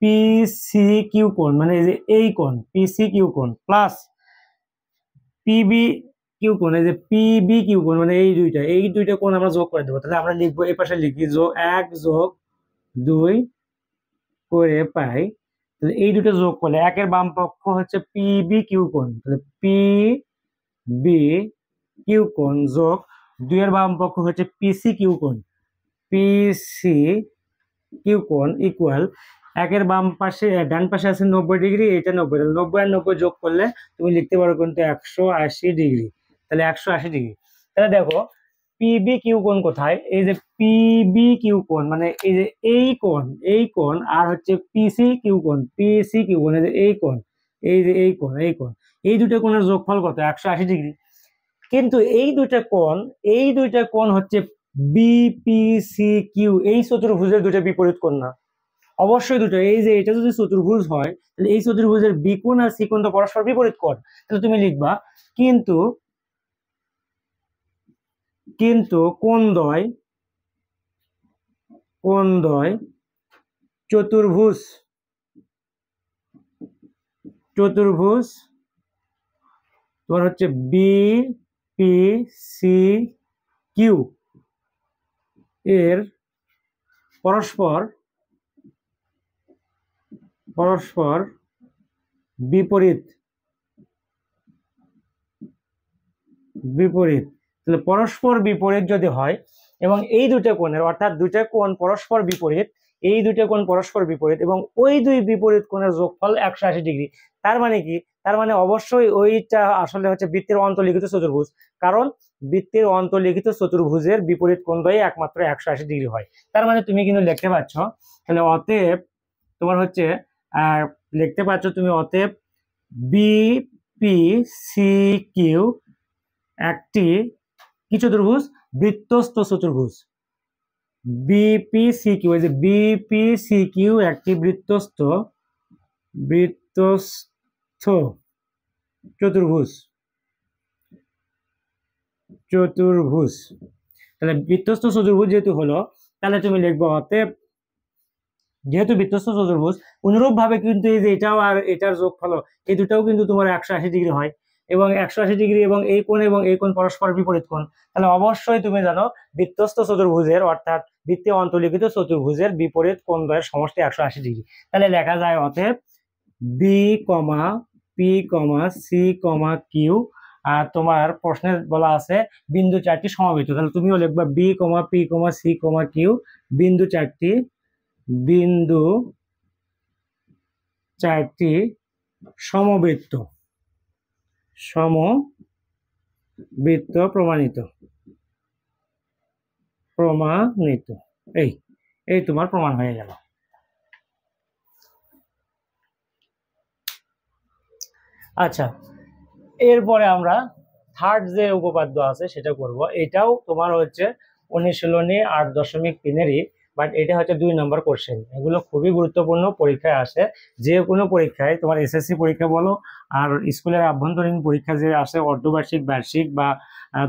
পিসি কিউ কোণ মানে এই যে এই কোণ পিসি কিউ কোণ প্লাস পিবি কিউ কোণ, এই যে পিবি কিউ কোণ মানে এই দুইটা কোণ আমরা যোগ করে দেবো। তাহলে আমরা লিখবো এই পাশে লিখি 1 যোগ 2 করে পাই। তাহলে এই দুটো যোগ করলে 1 এর বাম পক্ষ হচ্ছে পিবি কিউ কোণ, তাহলে পিবি কিউ কোণ যোগ 2 এর বাম পক্ষ হচ্ছে পিসি কিউ কোণ, পিসি কিউ কোণ ইকুয়াল 1 এর বাম পাশে ডান পাশে আছে 90°, এটা 90, 90 আর 90 যোগ করলে তুমি লিখতে পারো কিন্তু 180°। তাহলে 180°। তাহলে দেখো পিবি কিউ কোণ কোথায়? এই যে পিবি কিউ কোণ মানে এই যে এই কোণ আর হচ্ছে পিসি কিউ কোণ, পিসি কিউ কোণ এই যে এই কোণ, এই যে এই কোণ এই দুটো কোণের যোগফল কত? 180°। কিন্তু এই দুইটা কোণ হচ্ছে বিপিসি কিউ, এই চতুর্ভুজের দুটো বিপরীত কোণ না? অবশ্যই দুটো। এই যে এটা যদি চতুর্ভুজ হয় তাহলে এই চতুর্ভুজের বি কোণ আর সি কোণ তো পরস্পর বিপরীত কোণ। তাহলে তুমি লিখবা কিন্তু কোণদ্বয় চতুর্ভুজ তোমার হচ্ছে বি পি সি কিউ এর পরস্পর বিপরীত। তাহলে পরস্পর বিপরীত যদি হয় এবং এই দুটো কোণের অর্থাৎ দুইটা কোণ পরস্পর বিপরীত, এই দুটো কোণ পরস্পর বিপরীত এবং ওই দুই বিপরীত কোণের যোগফল 180°। তার মানে কি? তার মানে অবশ্যই ওইটা আসলে হচ্ছে বৃত্তের অন্তর্লিখিত চতুর্ভুজ, কারণ বৃত্তের অন্তর্লিখিত চতুর্ভুজের বিপরীত কোণদ্বয় একমাত্র 180° হয়। তার মানে তুমি কিন্তু লিখতে পাচ্ছ, তাহলে অতএব তোমার হচ্ছে লিখতে পাচ্ছ তুমি অতএব বিপিসি কিউ একটি কি চতুর্ভুজ? বৃত্তস্থ চতুর্ভুজ। বিপিসি কিউ, এই যে বিপিসি কিউ একটি বৃত্তস্থ চতুর্ভুজ। তাহলে বৃত্তস্থ চতুর্ভুজ যেহেতু হলো, তাহলে তুমি লিখবো অতএব যেহেতু বৃত্তস্থ চতুর্ভুজ, অনুরূপ ভাবে কিন্তু এই যে এটাও আর এটার যোগফল এই দুটাও কিন্তু তোমার 180° হয় এবং 180° এবং এই কোণ পরস্পর বিপরীত কোণ। তাহলে অবশ্যই তুমি জানো বৃত্তস্থ চতুর্ভুজের অর্থাৎ বৃত্তে অন্তর্লিখিত চতুর্ভুজের বিপরীত কোণদ্বয়ের সমষ্টি 180°। তাহলে লেখা যায় অতএব বি কমা পি কমা সি কমা কিউ, আর তোমার প্রশ্নে বলা আছে বিন্দু 4টি সমবেত। তাহলে তুমিও লিখবা বি কমা পি কমা সি কমা কিউ বিন্দু 4টি সমবৃত্ত প্রমাণিত। এই তোমার প্রমাণ হয়ে গেল। আচ্ছা, এরপরে আমরা থার্ড যে উপপাদ্য আছে সেটা করব। এটাও তোমার হচ্ছে অনুশীলনী 8.3-এরই, বাট এটা হচ্ছে 2 নম্বর কোশ্চেন। এগুলো খুবই গুরুত্বপূর্ণ, পরীক্ষায় আসে। যে কোনো পরীক্ষায় তোমার এসএসসি পরীক্ষা বলো আর স্কুলের আভ্যন্তরীণ পরীক্ষা যে আসে অর্ধবার্ষিক, বার্ষিক বা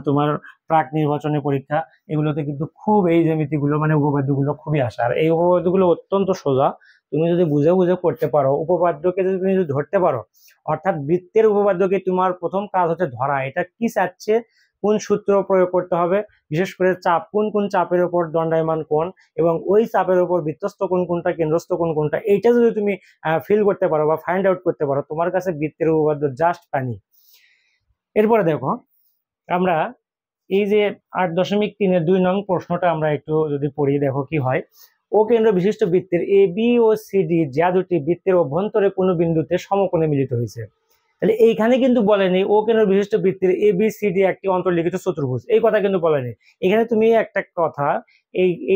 তোমার প্রাক নির্বাচনী পরীক্ষা, এগুলোতে কিন্তু খুব এই জ্যামিতিগুলো মানে উপপাদ্যগুলো খুবই আসে। আর এই উপপাদ্যগুলো অত্যন্ত সোজা, তুমি যদি বুঝে বুঝে করতে পারো, উপপাদ্যকে যদি তুমি যদি ধরতে পারো, অর্থাৎ বৃত্তের উপপাদ্যকে তোমার প্রথম কাজ হচ্ছে ধরা এটা কি চাচ্ছে, কোন সূত্র প্রয়োগ করতে হবে, বিশেষ করে চাপ, কোন কোন চাপের উপর দণ্ডায়মান কোণ, এবং ওই চাপের উপর বৃত্তস্থ কোণ কোনটা, কেন্দ্রস্থ কোণ কোনটা, এইটা যদি তুমি ফিল করতে পারো বা ফাইন্ড আউট করতে পারো, তোমার কাছে বৃত্তের উপপাদ্য জাস্ট পানি। এরপরে দেখো আমরা এই যে 8.3-এর 2 নং প্রশ্নটা আমরা একটু যদি পড়ি, দেখো কি হয়। ও কেন্দ্র বিশিষ্ট বৃত্তের A B O C D যা দুটি বৃত্তের অভ্যন্তরে কোনো বিন্দুতে সমকোণে মিলিত হয়েছে। তাহলে এইখানে কিন্তু বলেনি ও কেন্দ্র বিশিষ্ট বৃত্তের এ বি সি ডি একটি অন্তর্লিখিত চতুর্ভুজ, এই কথা কিন্তু বলেনি। এখানে তুমি একটা কথা,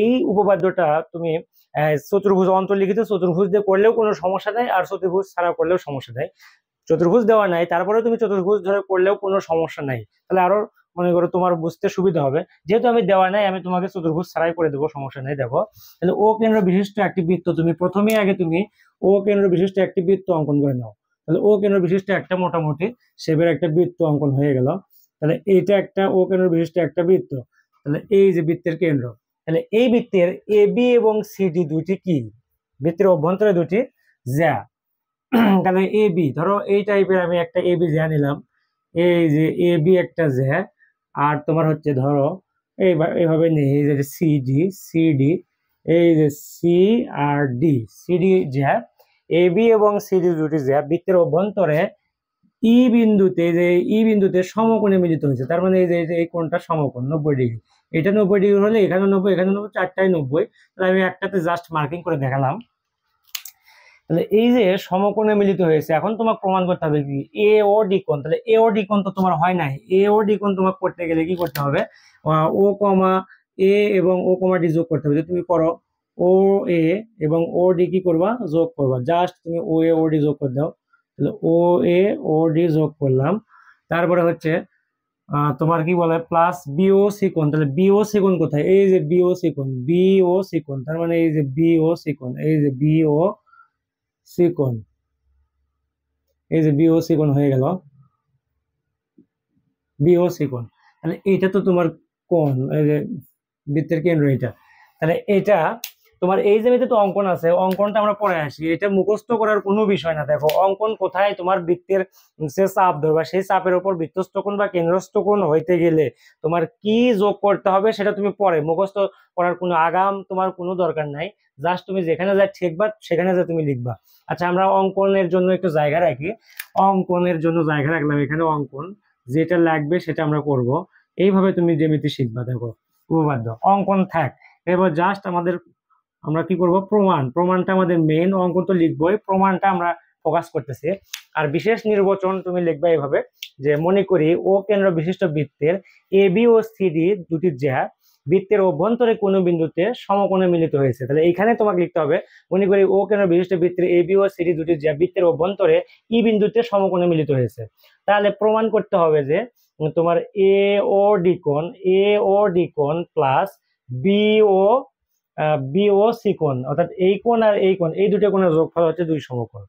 এই উপপাদ্যটা তুমি চতুর্ভুজ, অন্তর্লিখিত চতুর্ভুজ দিয়ে করলেও কোনো সমস্যা নেই, আর চতুর্ভুজ ছাড়া করলেও সমস্যা নেই। চতুর্ভুজ দেওয়া নাই, তারপরে তুমি চতুর্ভুজ ধরে করলেও কোনো সমস্যা নাই, তাহলে আরো মনে করো তোমার বুঝতে সুবিধা হবে। যেহেতু আমি দেওয়া নাই, আমি তোমাকে চতুর্ভুজ ছাড়াই করে দেবো, সমস্যা নেই। দেখো তাহলে ও কেন্দ্র বিশিষ্ট একটি বৃত্ত, তুমি প্রথমেই আগে তুমি ও কেন্দ্র বিশিষ্ট একটি বৃত্ত অঙ্কন করে নাও। তাহলে ও কেন্দ্র বিশিষ্ট একটা মোটামুটি শেপের একটা বৃত্ত অঙ্কন হয়ে গেল। তাহলে এইটা একটা ও কেন্দ্র বিশিষ্ট একটা বৃত্ত, তাহলে এই যে বৃত্তের কেন্দ্র, তাহলে এই বৃত্তের এ বি এবং সি ডি দুটি কি, বৃত্তের অভ্যন্তরে দুটি জ্যা। তাহলে এ বি, ধরো এই টাইপের আমি একটা এ বি জ্যা নিলাম, এই যে এ বি একটা জ্যা, আর তোমার হচ্ছে ধরো এইভাবে নেই, এই যে সিডি সিডি, এই যে সি আর ডি, সিডি জ্যা, এ বি এবং সিডি দুটি জ্যা বৃত্তের অভ্যন্তরে ই বিন্দুতে, যে ই বিন্দুতে সমকোণে মিলিত হয়েছে। তার মানে এই যে এই কোণটা সমকোণ 90 ডিগ্রি, এটা 90 ডিগ্রি হলে এখানে 90, এখানে 90, চারটায় 90। তাহলে আমি একটাতে জাস্ট মার্কিং করে দেখালাম। তাহলে এই যে সমকোণে মিলিত হয়েছে, এখন তোমাকে প্রমাণ করতে হবে কি এ ও ডি কোণ। তাহলে এ ও ডি কোণ তো তোমার হয় নাই, এ ও ডি কোণ তোমাকে করতে গেলে কি করতে হবে, ও কমা এ এবং ও কমা ডি যোগ করতে হবে। তুমি করো ও এ এবং ও ডি কি করবা, যোগ করবা, জাস্ট তুমি ও এ ও ডি যোগ করে দাও। তাহলে ও এ ও ডি যোগ করলাম, তারপরে হচ্ছে তোমার কি বলে প্লাস বিও সি কোণ। তাহলে বিও সি কোণ কোথায়, এই যে বিও সি কোণ, বিও সি কোণ, তার মানে এই যে বিও সি কোণ, এই যে বিও সি কোণ, এই যে বিও সি কোণ হয়ে গেল, বিও সি কোণ। তাহলে এইটা তো তোমার কোণ, এই যে বৃত্তের কেন্দ্র এটা। তাহলে এটা তোমার এই যে তো অঙ্কন আছে, অঙ্কনটা আমরা পরে আসি, এটা মুখস্থ করার কোনো বিষয় না। দেখো অঙ্কন কোথায়, তোমার বৃত্তের যে চাপ ধরবা সেই চাপের উপর বৃত্তস্থ কোণ বা কেন্দ্রস্থ কোণ হইতে গেলে তোমার কি যোগ করতে হবে সেটা তুমি পরে, মুখস্থ করার কোনো আগাম তোমার কোনো দরকার নাই। জাস্ট তুমি যেখানে যা ঠেকবা সেখানে যা তুমি লিখবা। আচ্ছা আমরা অঙ্কনের জন্য একটু জায়গা রাখি, অঙ্কনের জন্য জায়গা রাখলাম এখানে, অঙ্কন যেটা লাগবে সেটা আমরা করব। এইভাবে তুমি জ্যামিতি শিখবা। দেখো উপপাদ্য অঙ্কন থাক, এবার জাস্ট আমরা কি করব, প্রমাণটা আমাদের মেইন, অঙ্কন তো লিখবোই, প্রমাণটা আমরা ফোকাস করতেছি। আর বিশেষ নির্বাচন তুমি লিখবা এইভাবে যে মনে করি ও কেন্দ্র বিশিষ্ট বৃত্তের A B O C D দুটি জ্যা বৃত্তের অভ্যন্তরে কোনো বিন্দুতে সমকোণে মিলিত হয়েছে। তাহলে এইখানে তোমাকে লিখতে হবে মনে করি ও কেন্দ্র বিশিষ্ট বৃত্তের A B O C D দুটি জ্যা বৃত্তের অভ্যন্তরে ই বিন্দুতে সমকোণে মিলিত হয়েছে। তাহলে প্রমাণ করতে হবে যে তোমার এ ও ডি কোণ, এ ও ডি কোণ প্লাস বি ও বিও সি কোণ, অর্থাৎ এই কোণ আর এই কোণ, এই দুটো কোণের যোগফল হচ্ছে দুই সমকোণ।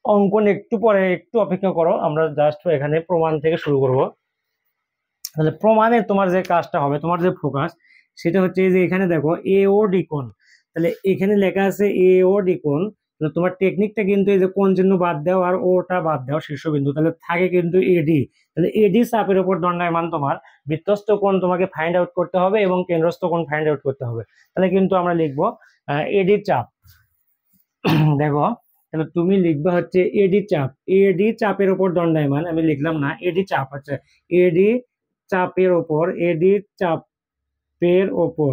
অঙ্কন একটু পরে, একটু অপেক্ষা করো, আমরা জাস্ট এখানে প্রমাণ থেকে শুরু করব। তাহলে প্রমাণের তোমার যে কাজটা হবে, তোমার যে ফোকাস সেটা হচ্ছে যে এখানে দেখো এ ও ডি কোণ, তাহলে এখানে লেখা আছে এ ও ডি কোণ, তাহলে তোমার টেকনিকটা কিন্তু এই যে কোণ চিহ্ন বাদ দাও আর ওটা বাদ দাও শীর্ষবিন্দু, তাহলে থাকে কিন্তু এডি। তাহলে এডি চাপের উপর দণ্ডায়মান তোমার বৃত্তস্থ কোণ তোমাকে ফাইন্ড আউট করতে হবে এবং কেন্দ্রস্থ কোণ ফাইন্ড আউট করতে হবে। তাহলে কিন্তু আমরা লিখবো এডি চাপ। দেখো তাহলে তুমি লিখবা হচ্ছে এডি চাপ, এডি চাপের উপর দণ্ডায়মান, আমি লিখলাম না, এডি চাপ হচ্ছে এডি চাপের উপর, এডি চাপের উপর,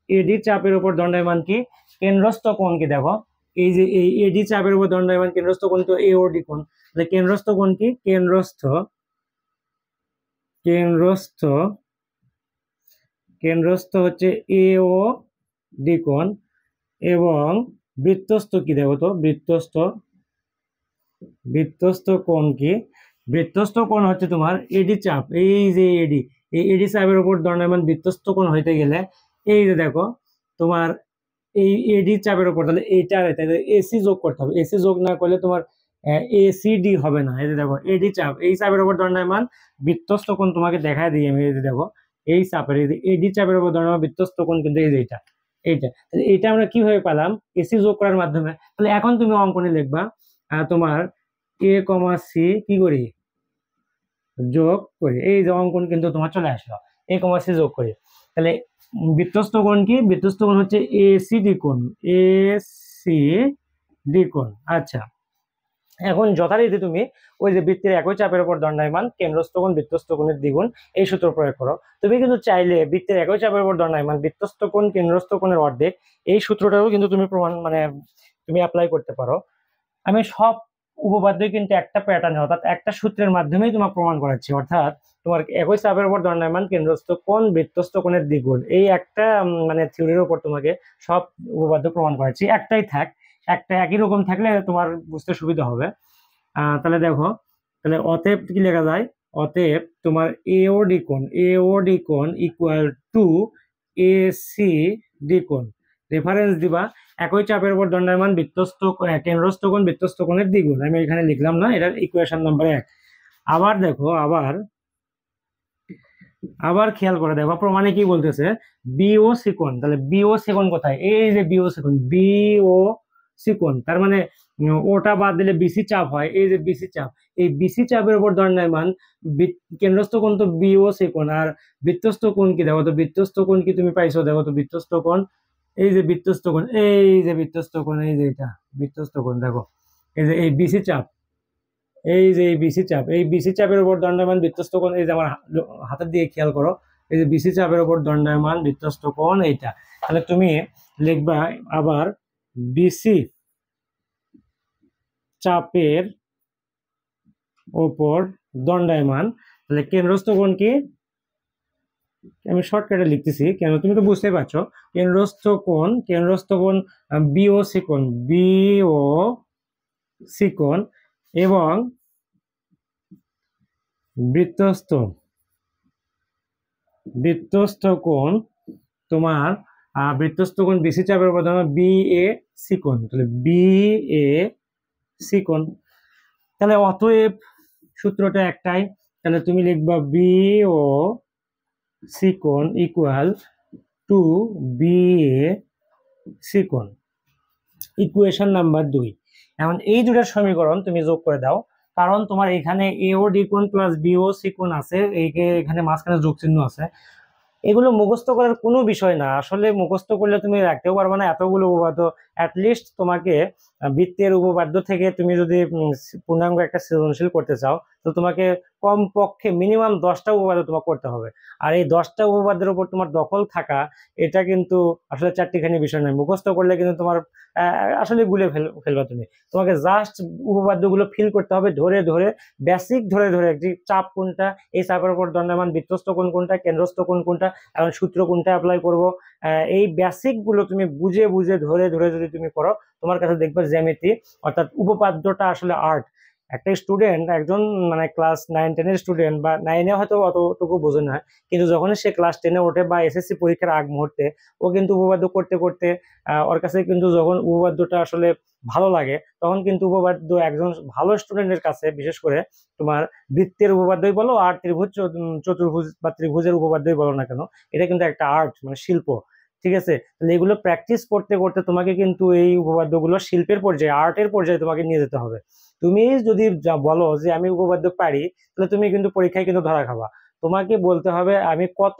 এডি চাপের উপর দণ্ডায়মান কি কেন্দ্রস্থ কোণ কি, দেখো এই যে এই এডি চাপের উপর দণ্ডায়মান কেন্দ্রস্থ কোণ তো এ ও ডি কোণ। তাহলে কেন্দ্রস্থ কোণ কি, কেন্দ্রস্থ কেন্দ্রস্থ কেন্দ্রস্থ হচ্ছে এ ও ডি কোণ, এবং বৃত্তস্থ কি দেখো তো, বৃত্তস্থ কোণ কি, বৃত্তস্থ কোণ হচ্ছে তোমার এডি চাপ, এই যে এডি, এই এডি চাপের উপর দণ্ডায়মান বৃত্তস্থ কোণ হইতে গেলে এই যে দেখো তোমার এই এডি চাপের উপর, তাহলে এইটা এসি যোগ করতে হবে, এসি যোগ না করলে তোমার এসিডি হবে না। এই যে দেখো এডি চাপ, এই চাপের উপর দণ্ডায়মান বৃত্তস্থ কোণ তোমাকে দেখায় দিই আমি, এই যে দেখো এই চাপের, এই যে এডি চাপের উপর দণ্ডায়মান বৃত্তস্থ কোণ কিন্তু এই যে এটা, এইটা, তাহলে এটা আমরা কিভাবে পেলাম? এসি যোগ করার মাধ্যমে। তাহলে এখন তুমি অঙ্কনে লিখবা তোমার এ কমা সি কি করি, যোগ করি। এই যে অঙ্কন কিন্তু তোমার চলে আসলো, এ কমা সি যোগ করি। তাহলে বৃত্তস্থ কোণ কি? বৃত্তস্থ কোণ হচ্ছে এসি ডি কোণ, এসি ডি কোণ। আচ্ছা, এখন যথারীতি তুমি ওই যে বৃত্তের একই চাপের উপর দণ্ডায়মান কেন্দ্রস্থ কোণ বৃত্তস্থ কোণের দ্বিগুণ, এই সূত্র প্রয়োগ করো। তুমি কিন্তু চাইলে বৃত্তের একই চাপের উপর দণ্ডায়মান বৃত্তস্থ কোণ কেন্দ্রস্থ কোণের অর্ধেক, এই সূত্রটাও কিন্তু তুমি প্রমাণ মানে তুমি অ্যাপ্লাই করতে পারো। আমি সব উপপাদ্যই কিন্তু একটা প্যাটার্নে অর্থাৎ একটা সূত্রের মাধ্যমেই তোমার প্রমাণ করাচ্ছি। অর্থাৎ তোমার একই চাপের উপর দণ্ডায়মান কেন্দ্রস্থ কোণ বৃত্তস্থ কোণের দ্বিগুণ, এই একটা মানে থিওরির উপর তোমাকে সব উপপাদ্য প্রমাণ করাচ্ছি। একটাই থাক, একটা একই রকম থাকলে তোমার বুঝতে সুবিধা হবে। তাহলে দেখো, তাহলে অতএব কি লেখা যায়? অতএব তোমার এও ডি কোণ, এও ডি কোণ ইকুয়াল টু এসি ডি কোণ। রেফারেন্স দিবা একই চাপের উপর দণ্ডায়মান বৃত্তস্থ কেন্দ্রস্থ কোণ বৃত্তস্থ কোণের দ্বিগুণ। আমি এখানে লিখলাম না, এটার ইকুয়েশন নাম্বার 1। আবার দেখো, আবার খেয়াল করে দেখো প্রমাণে কি বলতেছে, বিও সি কোণ। তাহলে বিও সি কোণ কোথায়? এই যে বিও সি কোণ, বিও সি কোণ, তার মানে ওটা বাদ দিলে বিসি চাপ হয়। এই যে বিসি চাপ, এই বিসি চাপের উপর দণ্ডায়মান কেন্দ্রস্থ কোণ তো বিও সি কোণ, আর বৃত্তস্থ কোণ কি? দেখো তো বৃত্তস্থ কোণ কি তুমি পাইছো? দেখো তো বৃত্তস্থ কোণ, এই যে বৃত্তস্থ কোণ, এই যে বৃত্তস্থ কোণ, এই যে এটা বৃত্তস্থ কোণ। দেখো এই যে এই বিসি চাপ, এই যে এই বিসি চাপ, এই বিসি চাপের উপর দণ্ডায়মান বৃত্তস্থ কোণ, এই যে আমার হাতের দিকে খেয়াল করো, এই যে বিসি চাপের উপর দণ্ডায়মান বৃত্তস্থ কোণ এইটা। তাহলে তুমি লিখবা আবার বিসি চাপের উপর দণ্ডায়মান, তাহলে কেন্দ্রস্থ কোণ কি? আমি শর্টকাটে লিখতেছি কেন, তুমি তো বুঝতেই পারছো। কেন্দ্রস্থ কোণ বিও সি কোণ, বিও সি কোণ, এবং বৃত্তস্থ কোণ তোমার বৃত্তস্থ কোণ বিসি চাপের উপর বি এ সি কোণ। তাহলে বি এ সি কোণ। তাহলে অতএব সূত্রটা একটাই, তাহলে তুমি লিখবা বি ও সি কোণ equal to B A C কোণ। Equation number 2। এখন এই দুটার সমীকরণ তুমি যোগ করে দাও, কারণ তোমার এখানে এও ডি কোণ প্লাস বিও সি কোণ আছে, এখানে মাঝখানে যোগ চিহ্ন আছে। এগুলো মুখস্থ করার কোনো বিষয় না, আসলে মুখস্থ করলে তুমি রাখতেও পারবে না এতগুলো উপপাদ্য। অ্যাটলিস্ট তোমাকে বৃত্তের উপপাদ্য থেকে তুমি যদি পূর্ণাঙ্গ একটা সৃজনশীল করতে চাও, তো তোমাকে কমপক্ষে মিনিমাম 10টা উপপাদ্য তোমাকে করতে হবে। আর এই 10টা উপপাদ্যের উপর তোমার দখল থাকা, এটা কিন্তু আসলে চারটিখানি বিষয় নয়। মুখস্থ করলে কিন্তু তোমার আসলে গুলে ফেলবা তুমি। তোমাকে জাস্ট উপপাদ্যগুলো ফিল করতে হবে, ধরে ধরে বেসিক ধরে ধরে, যে চাপ কোনটা, এই চাপের উপর দণ্ডায়মান বৃত্তস্থ কোণ কোনটা, কেন্দ্রস্থ কোণ কোনটা, এখন সূত্র কোনটা অ্যাপ্লাই করবো, এই বেসিক গুলো তুমি বুঝে বুঝে ধরে ধরে যদি তুমি করো, তোমার কাছে দেখবে জ্যামিতি অর্থাৎ উপপাদ্যটা আসলে আর্ট। একটা স্টুডেন্ট, একজন মানে ক্লাস 9-10 স্টুডেন্ট বা 9-এ হয়তো অতটুকু বোঝে না, কিন্তু যখন সে ক্লাস 10-এ ওঠে বা এসএসসি পরীক্ষার আগ মুহূর্তে, ও কিন্তু উপপাদ্য করতে করতে ওর কাছে কিন্তু যখন উপপাদ্যটা আসলে ভালো লাগে, তখন কিন্তু উপপাদ্য একজন ভালো স্টুডেন্টের কাছে, বিশেষ করে তোমার বৃত্তের উপপাদ্যই বলো আর ত্রিভুজ চতুর্ভুজ বা ত্রিভুজের উপপাদ্যই বলো না কেন, এটা কিন্তু একটা আর্ট, মানে শিল্প। ঠিক আছে, তাহলে এগুলো প্র্যাকটিস করতে করতে তোমাকে কিন্তু এই উপপাদ্যগুলো শিল্পের পর্যায়ে, আর্টের পর্যায়ে তোমাকে নিয়ে যেতে হবে। তুমি যদি যা বলো যে আমি উপপাদ্য পারি, তাহলে তুমি কিন্তু পরীক্ষায় কিন্তু ধরা খাবা। তোমাকে বলতে হবে আমি কত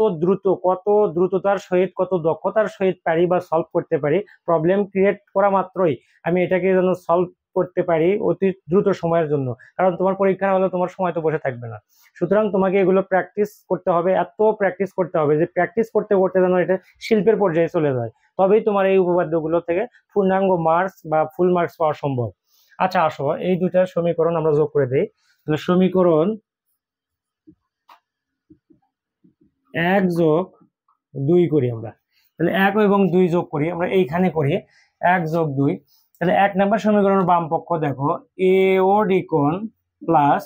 দ্রুততার সহিত, কত দক্ষতার সহিত পারি বা সলভ করতে পারি। প্রবলেম ক্রিয়েট করা মাত্রই আমি এটাকে যেন সলভ করতে পারি অতি দ্রুত সময়ের জন্য, কারণ তোমার পরীক্ষা হলে তোমার সময় তো বসে থাকবে না। সুতরাং তোমাকে এগুলো প্র্যাকটিস করতে হবে, এত প্র্যাকটিস করতে হবে যে প্র্যাকটিস করতে করতে যেন এটা শিল্পের পর্যায়ে চলে যায়, তবেই তোমার এই উপপাদ্যগুলো থেকে পূর্ণাঙ্গ মার্কস বা ফুল মার্কস পাওয়া সম্ভব। আচ্ছা আসো, এই দুইটা সমীকরণ আমরা যোগ করে দিই। তাহলে সমীকরণ 1 যোগ 2 করি আমরা। তাহলে 1 এবং 2 যোগ করি আমরা, এইখানে করি 1 যোগ 2। তাহলে 1 নম্বর সমীকরণের বাম পক্ষ দেখো, এও ডি কোণ প্লাস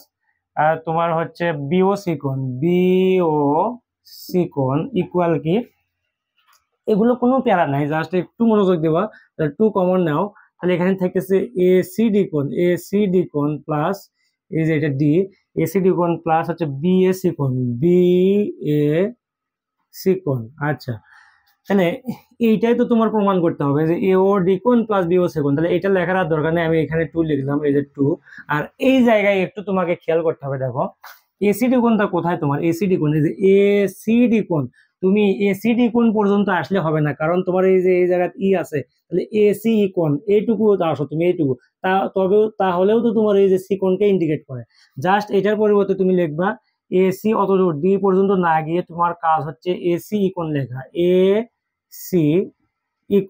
তোমার হচ্ছে বিও সি কোণ, বিও সি কোণ ইকুয়াল কি? এগুলো কোনো প্যারা নাই, জাস্ট একটু মনোযোগ দেওয়া। 2 কমন নাও, তাহলে এখানে থাকতেছে এসিডি কোণ, এসিডি কোণ প্লাস এই যে এটা ডি, এসিডি কোণ প্লাস হচ্ছে বিএসি কোণ, বিএসি কোণ। আচ্ছা, তাহলে এইটাই তো তোমার প্রমাণ করতে হবে যে এ ও ডি কোণ প্লাস বি ও সি কোণ। তাহলে এটা লেখার আর দরকার নেই, আমি এখানে 2 লিখলাম, এই যে 2। আর এই জায়গায় একটু তোমাকে খেয়াল করতে হবে, দেখো এসিডি কোণটা কোথায়, তোমার এসিডি কোণ, এই যে এসিডি কোণ। তুমি এসিডি কোণ পর্যন্ত আসলে হবে না, কারণ তোমার এই যে এই জায়গায় ই আছে, তাহলে এসি কোণ এইটুকু আসো তুমি, এইটুকু তবে তাহলেও তো তোমার এই যে সি কোণকে ইন্ডিকেট করে। জাস্ট এটার পরিবর্তে তুমি লিখবা এসি, অতদূর ডি পর্যন্ত না গিয়ে তোমার কাজ হচ্ছে এসি কোণ লেখা, এ সি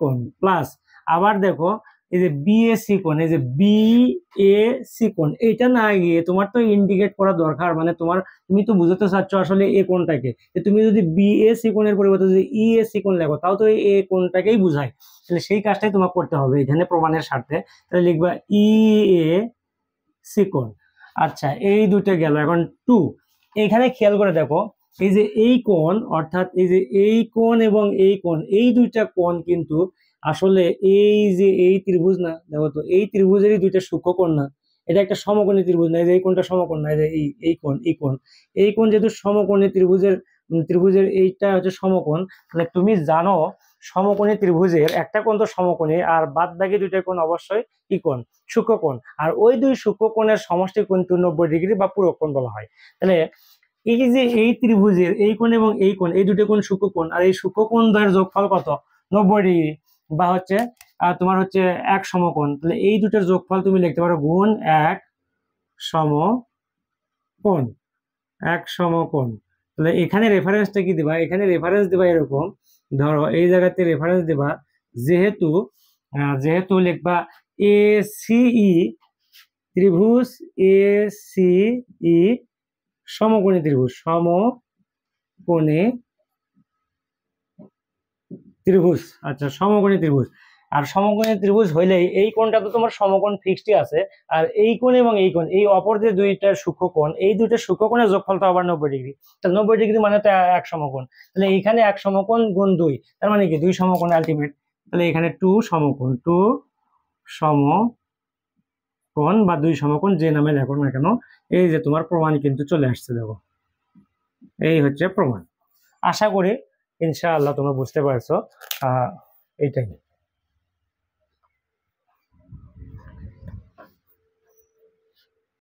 কোণ প্লাস, আবার দেখো এই যে বিএসি কোণ, এই যে বিএসি কোণ, এটা না গিয়ে তোমার তো ইন্ডিকেট করা দরকার, মানে তুমি তো বুঝতে চাচ্ছ আসলে এ কোণটাকে, তুমি যদি বিএসি কোণের পরিবর্তে যদি ইএসি কোণ লেখো তাও তো এ কোণটাকেই বুঝায়। তাহলে সেই কাজটাই তোমার করতে হবে এখানে প্রমাণের স্বার্থে। তাহলে লিখবা ইএসি কোণ। আচ্ছা, এই দুটো গেল। এখন 2, এখানে খেয়াল করে দেখো এই যে এই কোণ, অর্থাৎ এই যে এই কোণ এবং এই কোণ, এই দুইটা কোণ কিন্তু আসলে এই যে এই ত্রিভুজ না, দেখো তো এই ত্রিভুজেরই দুইটা সূক্ষ্মকোণ না, এটা একটা সমকোণী ত্রিভুজ না, এই যে এই কোণটা সমকোণ না, এই যে এই কোণ, এই কোণ যেহেতু সমকোণী ত্রিভুজের এইটা হচ্ছে সমকোণ, তাহলে তুমি জানো সমকোণী ত্রিভুজের একটা কোণ তো সমকোণী, আর বাদ বাকি দুইটা কোণ অবশ্যই কি কোণ, সূক্ষ্মকোণ। আর ওই দুই সূক্ষ্মকোণের সমষ্টি কিন্তু 90° বা পুরোকোণ বলা হয়। তাহলে এই যে এই ত্রিভুজের এই কোণ এবং এই কোণ, এই দুটো কোণ সূক্ষ্মকোণ, আর এই সূক্ষ্মকোণ দ্বয়ের যোগফল কত, 90°, বা হচ্ছে তোমার হচ্ছে এক সমকোণ। তাহলে এই দুটোর যোগফল তুমি লিখতে পারো গুণ এক সমকোণ, এক সমকোণ। তাহলে এখানে রেফারেন্সটা কি দিবা, এখানে রেফারেন্স দিবা এরকম, ধরো এই জায়গাতে রেফারেন্স দিবা, যেহেতু লিখবা এ সিই ত্রিভুজ, এ সিই সমকোণী ত্রিভুজ, সমকোণী ত্রিভুজ। আচ্ছা, সমকোণী ত্রিভুজ। আর সমকোণী ত্রিভুজ হইলেই এই কোণটা তো তোমার সমকোণ ফিক্সডই আছে, আর এই কোণ এবং এই কোণ, এই অপর যে দুইটা সূক্ষ্মকোণ, এই দুইটা সূক্ষ্মকোণের যোগফল তো আবার 90°। তাহলে 90° মানে তো এক সমকোণ। তাহলে এইখানে এক সমকোণ গুণ 2, তার মানে কি 2 সমকোণ আলটিমেট। তাহলে এখানে 2 সমকোণ, 2 সমকোণ বা 2 সমকোণ যে নামে লেখো না কেন, এই যে তোমার প্রমাণ কিন্তু চলে আসছে। দেখো এই হচ্ছে প্রমাণ। আশা করি ইনশাআল্লাহ তোমরা বুঝতে পারছো। এইটাই।